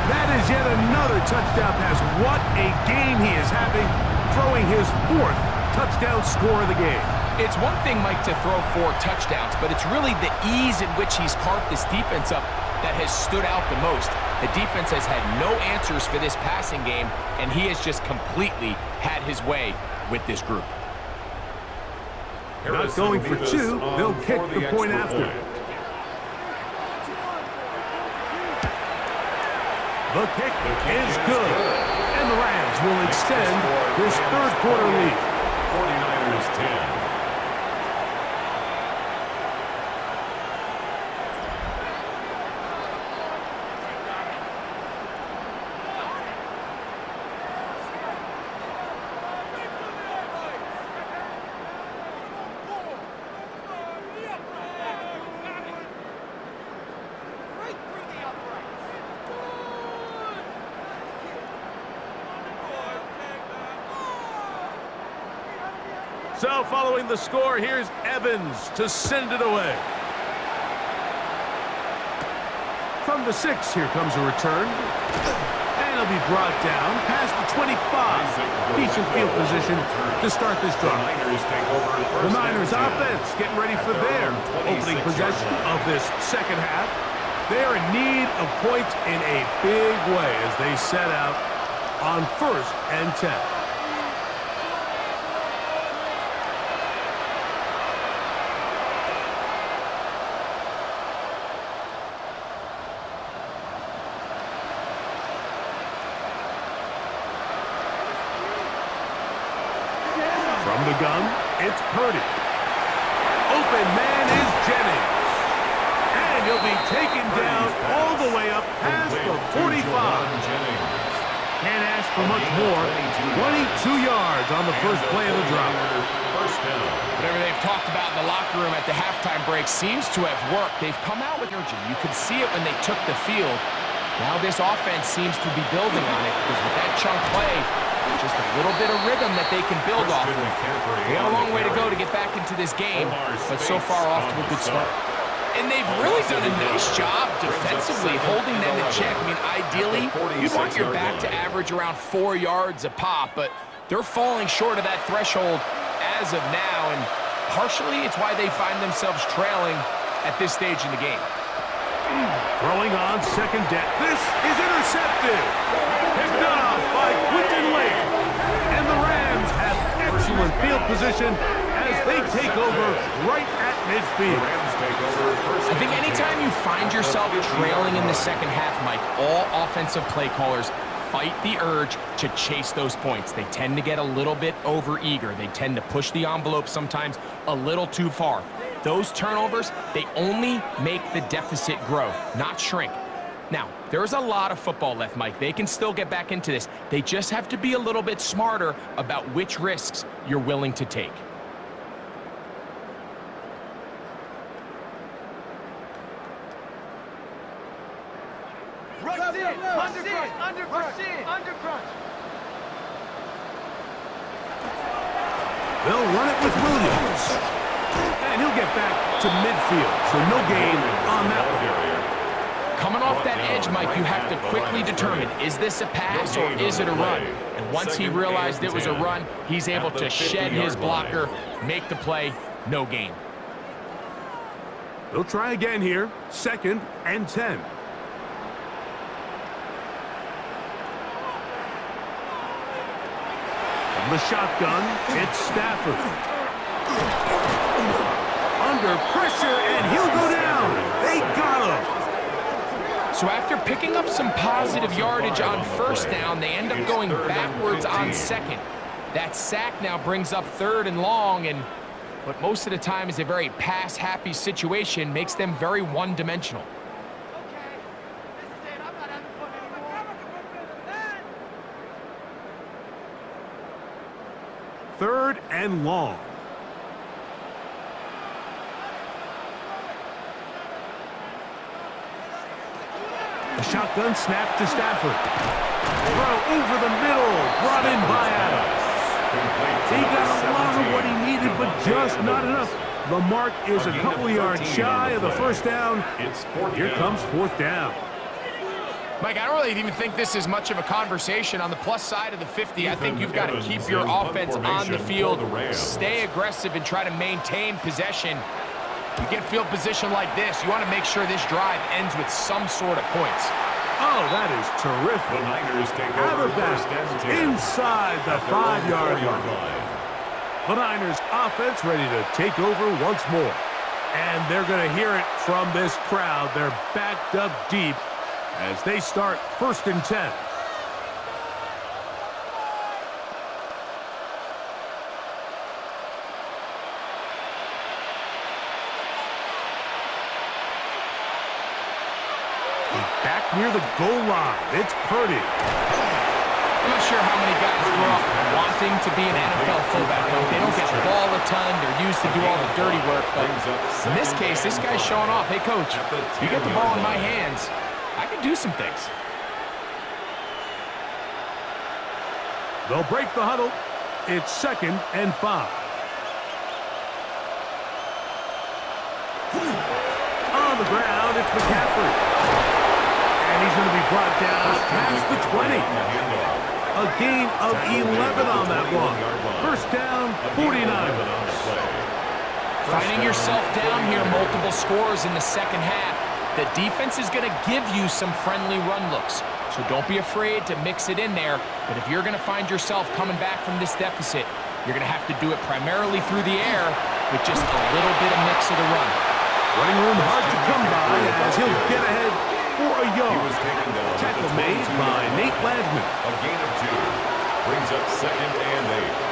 That is yet another touchdown pass. What a game he is having, throwing his 4th touchdown score of the game. It's one thing, Mike, to throw 4 touchdowns, but it's really the ease in which he's carved this defense up that has stood out the most. The defense has had no answers for this passing game, and he has just completely had his way with this group. Not going for 2, they'll kick the point after. The kick is good, and the Rams will extend this third quarter lead. 49ers 10. So following the score, here's Evans to send it away. From the 6, here comes a return. And it'll be brought down past the 25. Decent field position to start this drive. The Niners offense getting ready for their opening possession of this second half. They're in need of points in a big way as they set out on 1st and 10. From the gun, it's Purdy. Open man is Jennings. And he'll be taken down all the way up past the 45. Can't ask for much more. 22 yards on the first play of the drive. Whatever they've talked about in the locker room at the halftime break seems to have worked. They've come out with energy. You could see it when they took the field. Now this offense seems to be building on it because with that chunk play, just a little bit of rhythm that they can build off of. They got a long way to go to get back into this game, but so far off to a good start. And they've really done a nice job defensively holding them in check. I mean, ideally, you want your back to average around 4 yards a pop, but they're falling short of that threshold as of now, and partially it's why they find themselves trailing at this stage in the game. Throwing on second down. This is intercepted. Picked off by Quinton Lake. And the Rams have excellent field position as they take over right at midfield. I think anytime you find yourself trailing in the second half, Mike, all offensive play callers fight the urge to chase those points. They tend to get a little bit overeager. They tend to push the envelope sometimes a little too far. Those turnovers, they only make the deficit grow, not shrink. Now, there's a lot of football left, Mike. They can still get back into this. They just have to be a little bit smarter about which risks you're willing to take. They'll run it with Williams. And he'll get back to midfield, so no gain on that one. Coming off that edge, Mike, you have to quickly determine, is this a pass or is it a run? And once he realized it was a run, he's able to shed his blocker, make the play, no gain. They'll try again here, 2nd and 10. From the shotgun, it's Stafford. Under pressure, and he'll go down. They got him. So after picking up some positive yardage on first down, they end up going backwards on second. That sack now brings up 3rd and long, and what most of the time is a very pass-happy situation makes them very one-dimensional. Third and long. The shotgun snap to Stafford. Throw over the middle, brought in by Adams. He got a lot of what he needed, but just not enough. The mark is a couple yards shy of the first down. Here comes 4th down. Mike, I don't really even think this is much of a conversation. On the plus side of the 50, I think you've got to keep your offense on the field, stay aggressive, and try to maintain possession. You get field position like this, you want to make sure this drive ends with some sort of points. Oh, that is terrific. The Niners take Out over of bounds, first and 10. inside the At their own 5-yard 4-yard line. line. The Niners offense ready to take over once more. And they're going to hear it from this crowd. They're backed up deep as they start 1st and 10. Back near the goal line. It's Purdy. I'm not sure how many guys grow up wanting to be an NFL fullback. They don't get the ball a ton. They're used to do all the dirty work. But in this case, this guy's showing off. Hey, coach, you get the ball in my hands, I can do some things. They'll break the huddle. It's 2nd and 5. On the ground, it's McCaffrey. And he's going to be brought down past the 20. A gain of 11 on that one. 1st down, 49. Finding yourself down here, multiple scores in the second half. The defense is going to give you some friendly run looks. So don't be afraid to mix it in there. But if you're going to find yourself coming back from this deficit, you're going to have to do it primarily through the air with just a little bit of mix of the run. Running room hard to come by as he'll get ahead for a yard. He was taken down. Tackle made by Nate Landman. A gain of 2. Brings up 2nd and 8.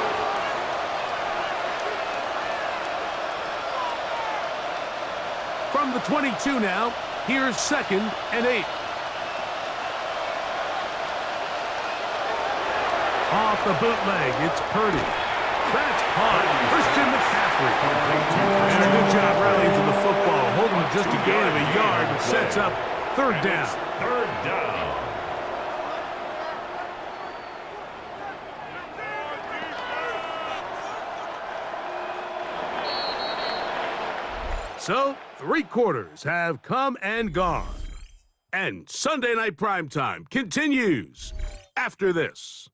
From the 22 now, here's 2nd and 8. Off the bootleg, it's Purdy. That's caught. Christian McCaffrey. And a good job rallying to the football. Holding just a gain of a yard and sets up 3rd down. 3rd down. So, 3 quarters have come and gone. And Sunday Night Primetime continues after this.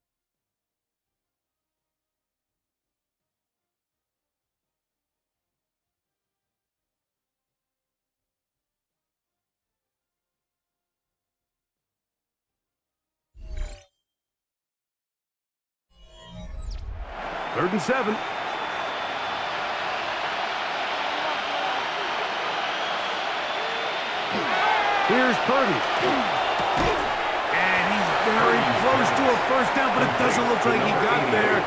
Third and 7. Here's Purdy. And he's very close to a 1st down, but it doesn't look like he got there.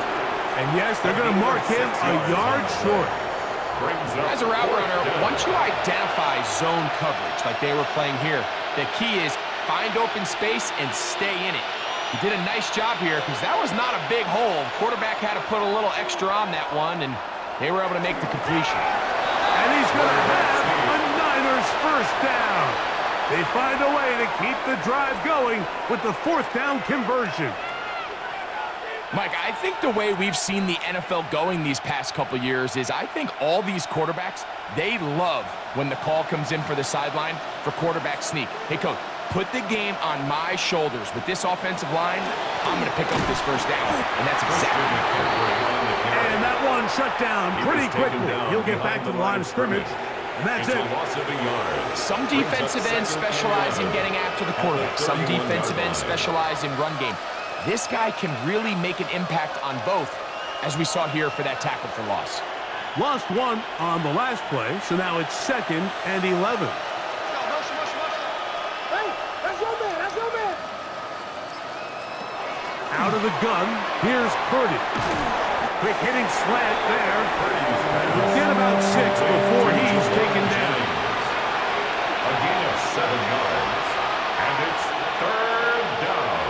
And yes, they're going to mark him a yard short. As a route runner, once you identify zone coverage like they were playing here, the key is find open space and stay in it. He did a nice job here because that was not a big hole. Quarterback had to put a little extra on that one, and they were able to make the completion. And he's going to have a Niners 1st down. They find a way to keep the drive going with the 4th down conversion. Mike, I think the way we've seen the NFL going these past couple years is I think all these quarterbacks, they love when the call comes in for the sideline for quarterback sneak. Hey, coach, put the game on my shoulders. With this offensive line, I'm going to pick up this 1st down. And that's exactly what happened. And that one shut down pretty quickly. He'll get back to the line of scrimmage. And that's it. Some defensive ends specialize in getting after the quarterback. Some defensive ends specialize in run game. This guy can really make an impact on both, as we saw here for that tackle for loss. Lost 1 on the last play, so now it's 2nd and 11. Out of the gun, here's Purdy. Quick hitting slant there. He'll get about 6 before he's taken down. A gain of 7 yards. And it's 3rd down.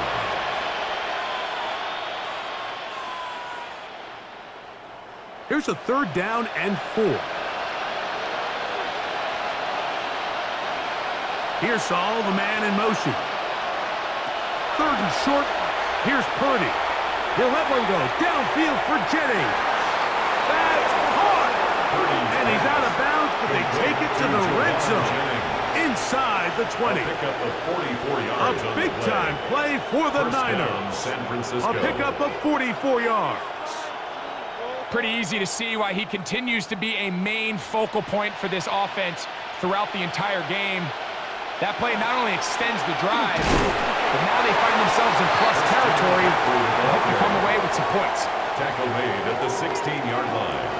Here's a 3rd down and 4. Here's Saul, the man in motion. 3rd and short. Here's Purdy. He'll let one go. Downfield for Jennings. That's caught. And he's out of bounds, but they take it to the red zone. inside the 20. Pick up of 44 yards. A big-time play for the Niners. San Francisco. A pickup of 44 yards. Pretty easy to see why he continues to be a main focal point for this offense throughout the entire game. That play not only extends the drive, but now they find themselves in plus territory and hope to come away with some points. Tackle made at the 16-yard line.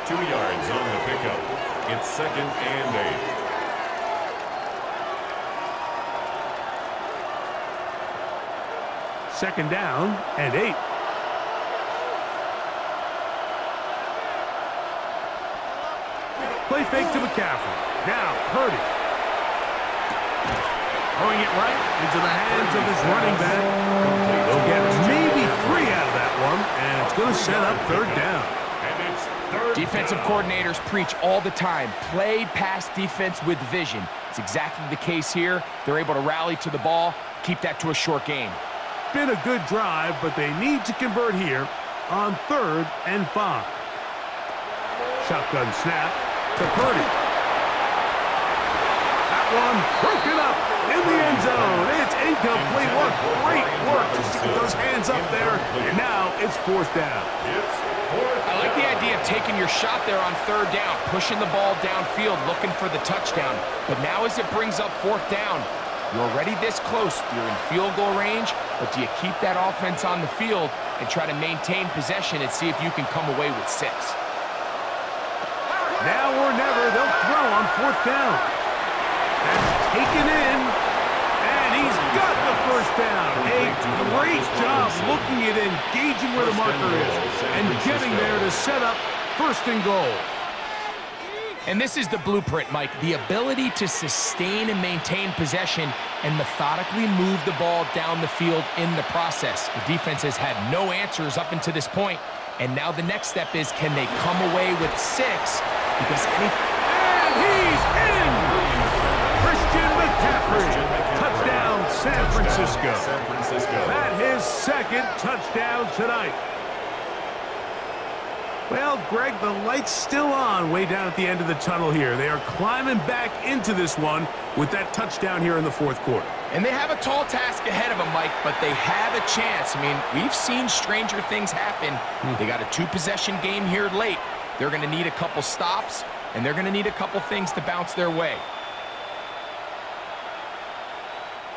2 yards on the pickup. It's 2nd and 8. Second down and 8. Play fake to McCaffrey. Now, Purdy. Throwing it right into the hands of his running back. They'll get maybe 3 out of that one, and it's going to set up 3rd down. And it's 3rd Defensive down. coordinators preach all the time, play pass defense with vision. It's exactly the case here. They're able to rally to the ball, keep that to a short game. Been a good drive, but they need to convert here on 3rd and 5. Shotgun snap to Purdy. That one broken up in the end zone. It's incomplete. What great work to stick those hands up there. And now it's 4th down. It's 4th I like the down. idea of taking your shot there on 3rd down, pushing the ball downfield, looking for the touchdown. But now as it brings up 4th down, you're already this close. You're in field goal range, but do you keep that offense on the field and try to maintain possession and see if you can come away with 6? Now or never, they'll throw on 4th down. That's taken in, and he's got the 1st down. A great job looking at engaging where the marker is and getting there to set up 1st and goal. And this is the blueprint, Mike. The ability to sustain and maintain possession and methodically move the ball down the field in the process. The defense has had no answers up until this point, and now the next step is, can they come away with 6? Because And he's in! Christian McCaffrey. Touchdown, San Francisco. San Francisco. That his 2nd touchdown tonight. Well, Greg, the light's still on way down at the end of the tunnel here. They are climbing back into this one with that touchdown here in the 4th quarter. And they have a tall task ahead of them, Mike, but they have a chance. I mean, we've seen stranger things happen. They got a 2-possession game here late. They're going to need a couple stops, and they're going to need a couple things to bounce their way.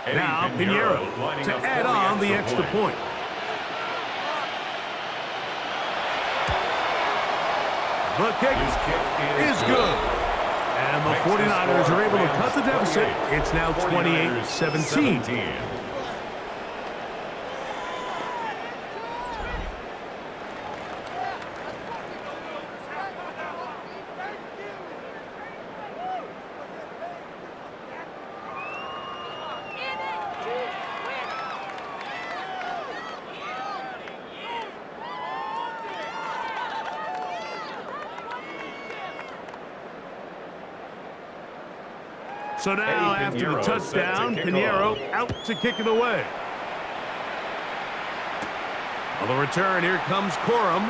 Eddie Now, Pinheiro lining to up add for the on the extra point. The kick His kick is good. And the 49ers are able to cut the deficit. It's now 28-17. So now, Eddie after the Pinheiro touchdown, set to kick Pinheiro off. out to kick it away. On the return, here comes Corum.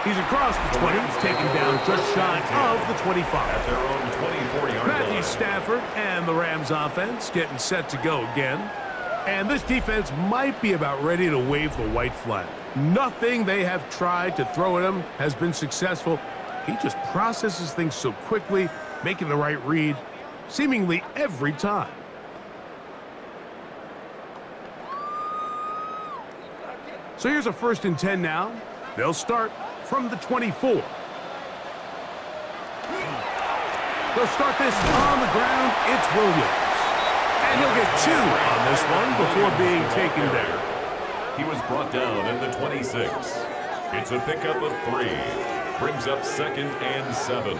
He's across the 20, taken down just shy of the 25. At their own 24-yard Matthew line. Stafford and the Rams offense getting set to go again. And this defense might be about ready to wave the white flag. Nothing they have tried to throw at him has been successful. He just processes things so quickly, making the right read seemingly every time. So here's a 1st and 10 now. They'll start from the 24. They'll start this on the ground. It's Williams. And he'll get 2 on this one before being taken down. He was brought down at the 26. It's a pickup of 3. Brings up 2nd and 7.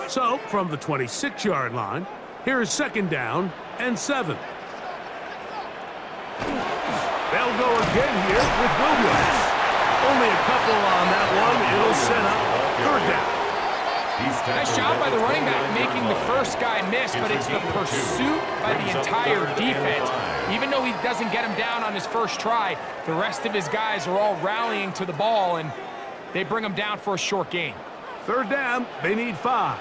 So, from the 26-yard line, here is 2nd down and 7. They'll go again here with Williams. Only a couple on that one. It'll set up 3rd down. Nice job by the running back making the first guy miss, but it's the pursuit by the entire defense. Even though he doesn't get him down on his first try, the rest of his guys are all rallying to the ball, and they bring him down for a short gain. Third down, they need 5.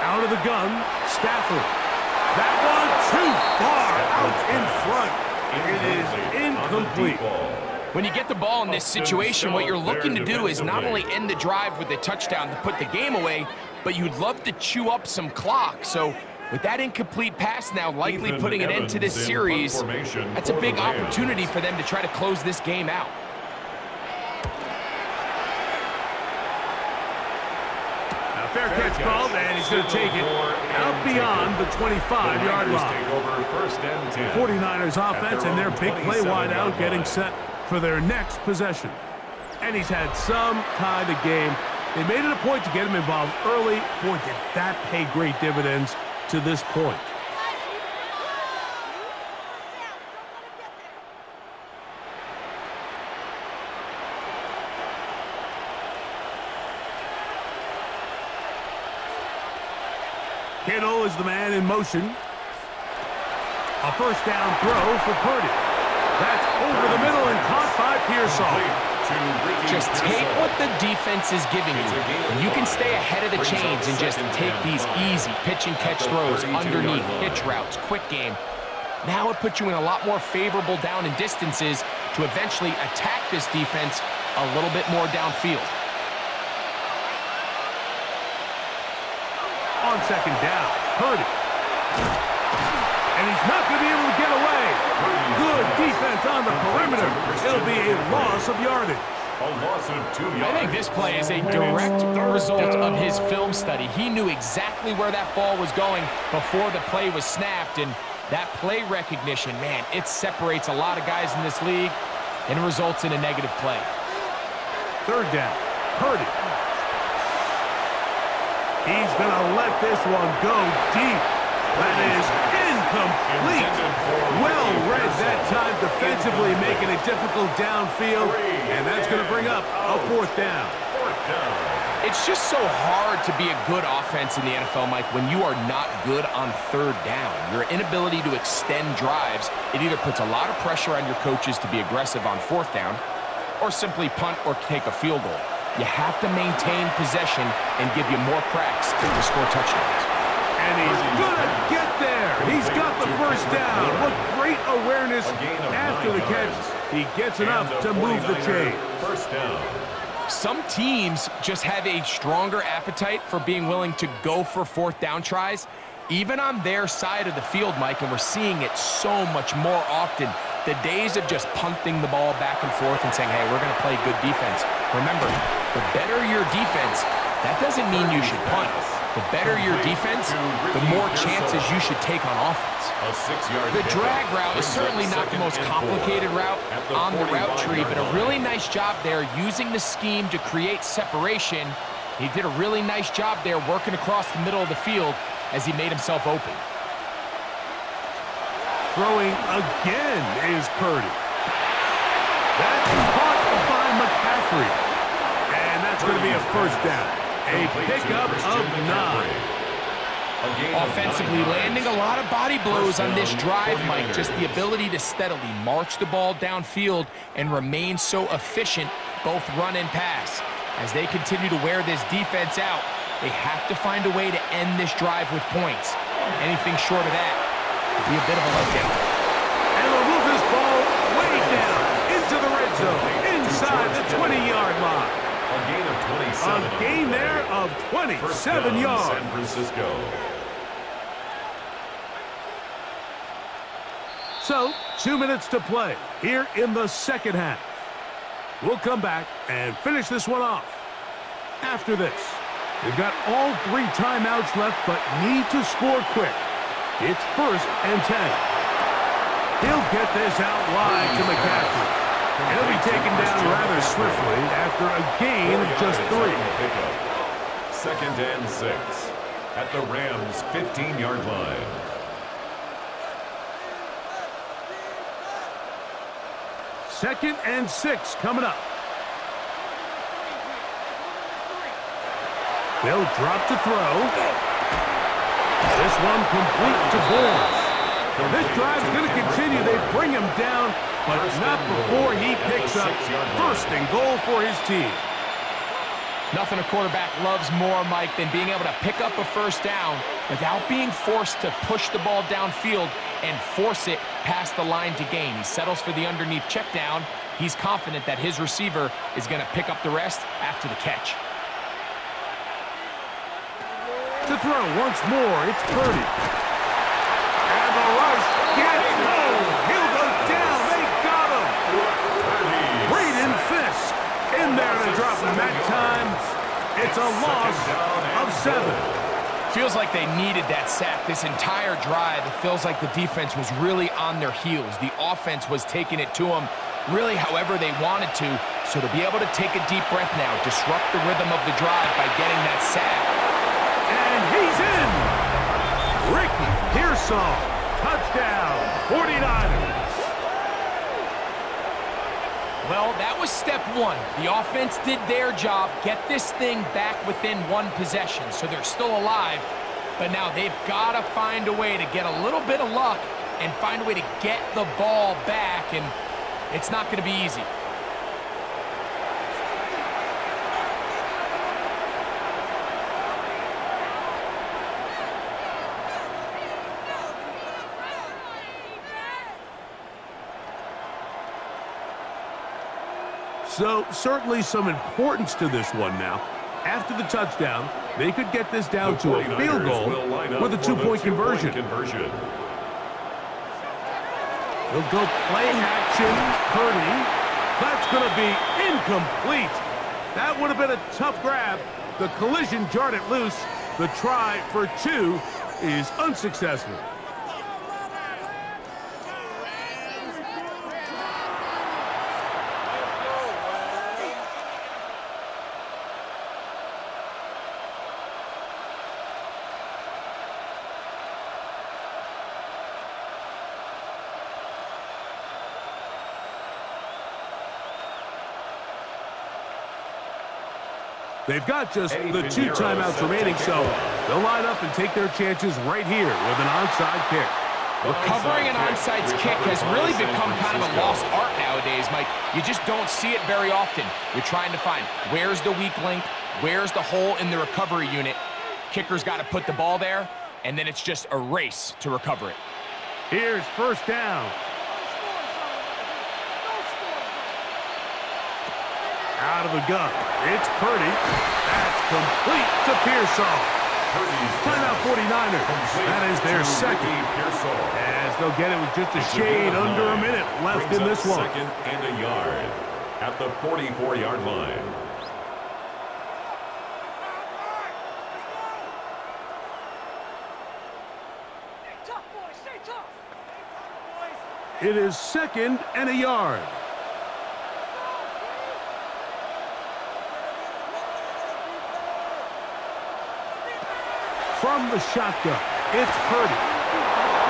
Out of the gun, Stafford. That one too far out in front. It is incomplete. When you get the ball in this situation, what you're looking to do is not only end the drive with a touchdown to put the game away, but you'd love to chew up some clock. So with that incomplete pass now likely putting an end to this series, that's a big opportunity for them to try to close this game out. Fair catch called, and he's going to take it out beyond the 25-yard line. 49ers offense and their big play wideout getting set for their next possession. And he's had some kind of game. They made it a point to get him involved early. Boy, did that pay great dividends to this point. Kittle is the man in motion. A first down throw for Purdy. That's over the middle and caught by Pearsall. Just take what the defense is giving you, and you can stay ahead of the chains and just take these easy pitch and catch throws underneath, hitch routes, quick game. Now it puts you in a lot more favorable down and distances to eventually attack this defense a little bit more downfield. On second down, Purdy. And he's not going to be able to get away. Good defense on the perimeter. It'll be a loss of yardage. A loss of 2 yards. I think this play is a direct result of his film study. He knew exactly where that ball was going before the play was snapped, and that play recognition, man, it separates a lot of guys in this league and results in a negative play. Third down, Purdy. He's going to let this one go deep. That is incomplete. Well read that time defensively, making it difficult downfield, and that's going to bring up a fourth down. It's just so hard to be a good offense in the NFL, Mike, when you are not good on third down. Your inability to extend drives, it either puts a lot of pressure on your coaches to be aggressive on fourth down or simply punt or take a field goal. You have to maintain possession and give you more cracks to score touchdowns. And he's going to get there. He's got the first down. What great awareness after the catch. He gets enough to move the chain. First down. Some teams just have a stronger appetite for being willing to go for fourth down tries, even on their side of the field, Mike, and we're seeing it so much more often. The days of just punting the ball back and forth and saying, hey, we're going to play good defense. Remember, the better your defense, that doesn't mean you should punt. The better your defense, the more chances you should take on offense. The drag route is certainly not the most complicated route on the route tree, but a really nice job there using the scheme to create separation. He did a really nice job there working across the middle of the field as he made himself open. Throwing again is Purdy. That's caught by McCaffrey. And that's going to be a first down. A pickup of 9. Offensively landing a lot of body blows on this drive, Mike. Just the ability to steadily march the ball downfield and remain so efficient, both run and pass. As they continue to wear this defense out, they have to find a way to end this drive with points. Anything short of that would be a bit of a letdown. And they'll move this ball way down into the red zone, inside the 20-yard line. A gain of 27. A gain there of 27 yards. San Francisco. So, 2 minutes to play here in the second half. We'll come back and finish this one off. After this, they've got all 3 timeouts left, but need to score quick. It's 1st and 10. He'll get this out wide to McCaffrey. And he'll be taken down rather swiftly after a gain of just 3. 2nd and 6 at the Rams' 15-yard line. Second and 6 coming up. They'll drop to throw. This one complete to Bourne. So this drive's going to continue. They bring him down, but not before he picks up first and goal for his team. Nothing a quarterback loves more, Mike, than being able to pick up a first down without being forced to push the ball downfield and force it past the line to gain. He settles for the underneath check down. He's confident that his receiver is going to pick up the rest after the catch. To throw once more, it's Purdy. And the rush gets home. He'll go down. They got him. Braden Fisk in there to drop him. That time, it's a loss of 7. Feels like they needed that sack this entire drive. It feels like the defense was really on their heels. The offense was taking it to them really however they wanted to. So to be able to take a deep breath now, disrupt the rhythm of the drive by getting that sack. And he's in. Ricky Pearsall, touchdown, 49ers. Well, that was step one. The offense did their job, get this thing back within one possession, so they're still alive. But now they've got to find a way to get a little bit of luck and find a way to get the ball back, and it's not going to be easy. So certainly some importance to this one now. After the touchdown, they could get this down to a field goal with a two-point conversion. He'll go play action. Purdy. That's going to be incomplete. That would have been a tough grab. The collision jarred it loose. The try for 2 is unsuccessful. They've got just the 2 timeouts remaining, so they'll line up and take their chances right here with an onside kick. Recovering an onside kick has really become kind of a lost art nowadays, Mike. You just don't see it very often. You're trying to find where's the weak link, where's the hole in the recovery unit. Kicker's got to put the ball there, and then it's just a race to recover it. Here's first down. Out of the gun. It's Purdy. That's complete to Pearsall. Timeout 49ers. That is their second. As they'll get it with just a shade under a minute left in this one. Second and a yard at the 44-yard line. It is second and a yard. From the shotgun, it's Purdy.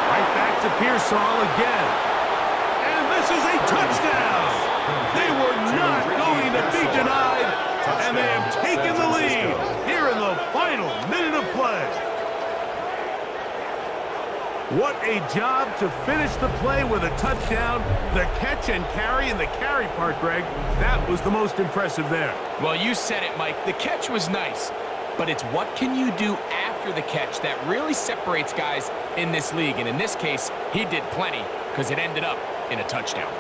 Right back to Pearsall again. And this is a touchdown. They were not going to be denied, and they have taken the lead here in the final minute of play. What a job to finish the play with a touchdown. The catch and carry, and the carry part, Greg, that was the most impressive there. Well, you said it, Mike. The catch was nice, but it's what can you do after the catch that really separates guys in this league. And in this case, he did plenty because it ended up in a touchdown.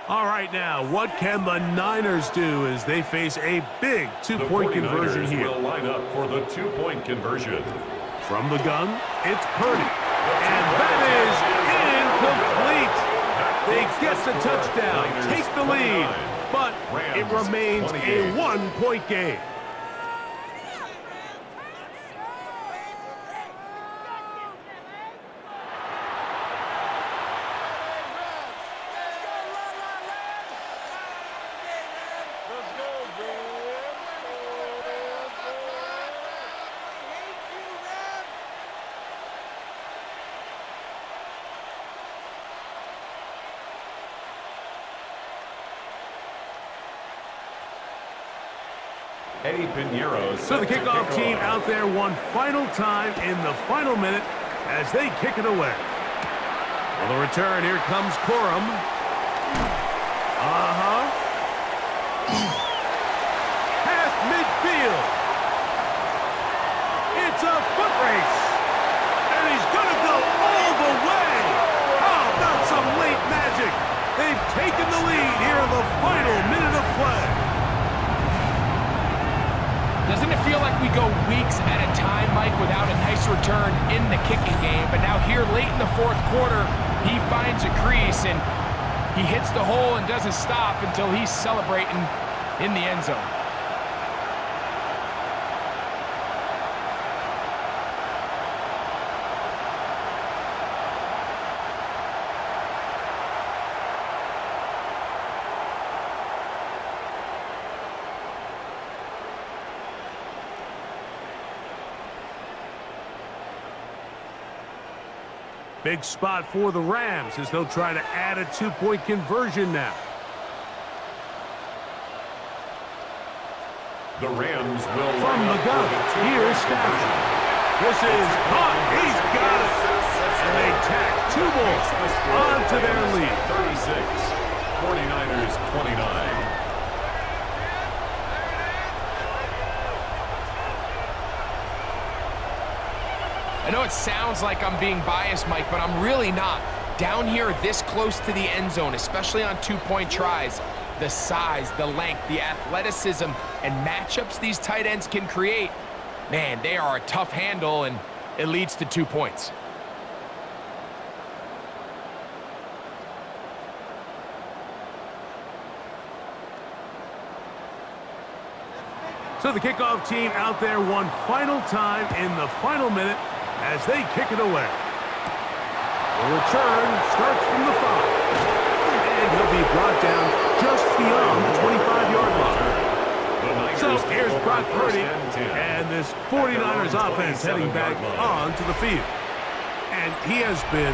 All right, now, what can the Niners do as they face a big two-point conversion here? Will line up for the two-point conversion. From the gun, it's Purdy. And that is incomplete. They get the touchdown, take the lead, but it remains a one-point game. Eddie Pinheiro. So the kickoff team out there one final time in the final minute as they kick it away. For the return, here comes Corum. Half midfield. It's a foot race. And he's going to go all the way. How about some late magic? They've taken the lead here in the final minute of play. Doesn't it feel like we go weeks at a time, Mike, without a nice return in the kicking game? But now here late in the fourth quarter, he finds a crease and he hits the hole and doesn't stop until he's celebrating in the end zone. Big spot for the Rams as they'll try to add a two-point conversion now. The Rams will from the gun. Here's Stafford. This is caught. He's got it. And they tack two more onto their lead. 36, 49ers 29. I know it sounds like I'm being biased, Mike, but I'm really not. Down here this close to the end zone, especially on two-point tries, the size, the length, the athleticism, and matchups these tight ends can create, man, they are a tough handle, and it leads to 2 points. So the kickoff team out there one final time in the final minute as they kick it away. The return starts from the 5. And he'll be brought down just beyond the 25-yard line. So here's Brock Purdy and this 49ers offense heading back onto the field. And he has been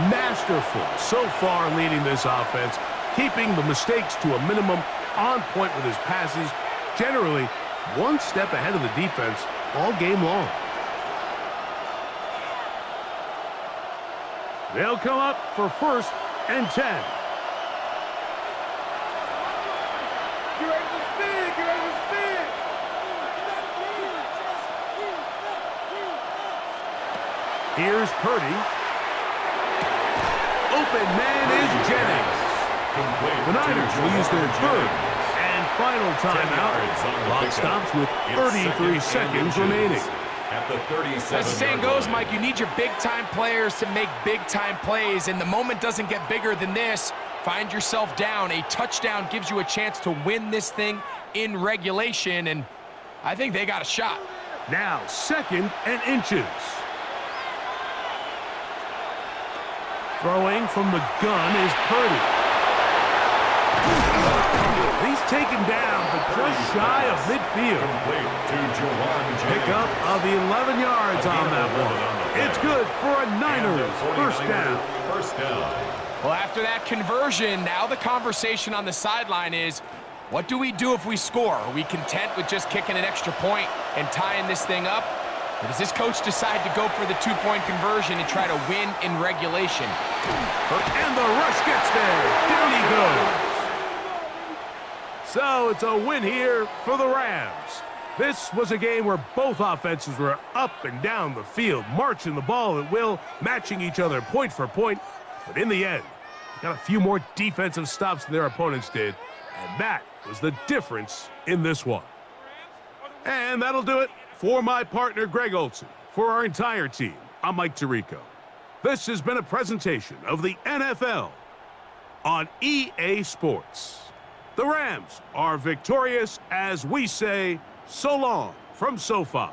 masterful so far leading this offense, keeping the mistakes to a minimum, on point with his passes, generally one step ahead of the defense all game long. They'll come up for 1st and 10. Get ready to spin, get ready to spin. Here's Purdy. Open man is Jennings. The Niners will use their 3rd and final timeout. Clock stops with 33 seconds remaining. At the 37. As the saying goes, Mike, you need your big-time players to make big-time plays, and the moment doesn't get bigger than this. Find yourself down. A touchdown gives you a chance to win this thing in regulation, and I think they got a shot. Now 2nd and inches. Throwing from the gun is Purdy. He's taken down, but just shy of midfield. Pickup of 11 yards on that one. It's good for a Niners first down. Well, after that conversion, now the conversation on the sideline is, what do we do if we score? Are we content with just kicking an extra point and tying this thing up? Or does this coach decide to go for the 2-point conversion and try to win in regulation? And the rush gets there. Down he goes. So it's a win here for the Rams. This was a game where both offenses were up and down the field, marching the ball at will, matching each other point for point. But in the end, they got a few more defensive stops than their opponents did, and that was the difference in this one. And that'll do it for my partner, Greg Olsen. For our entire team, I'm Mike Tirico. This has been a presentation of the NFL on EA Sports. The Rams are victorious as we say so long from SoFi.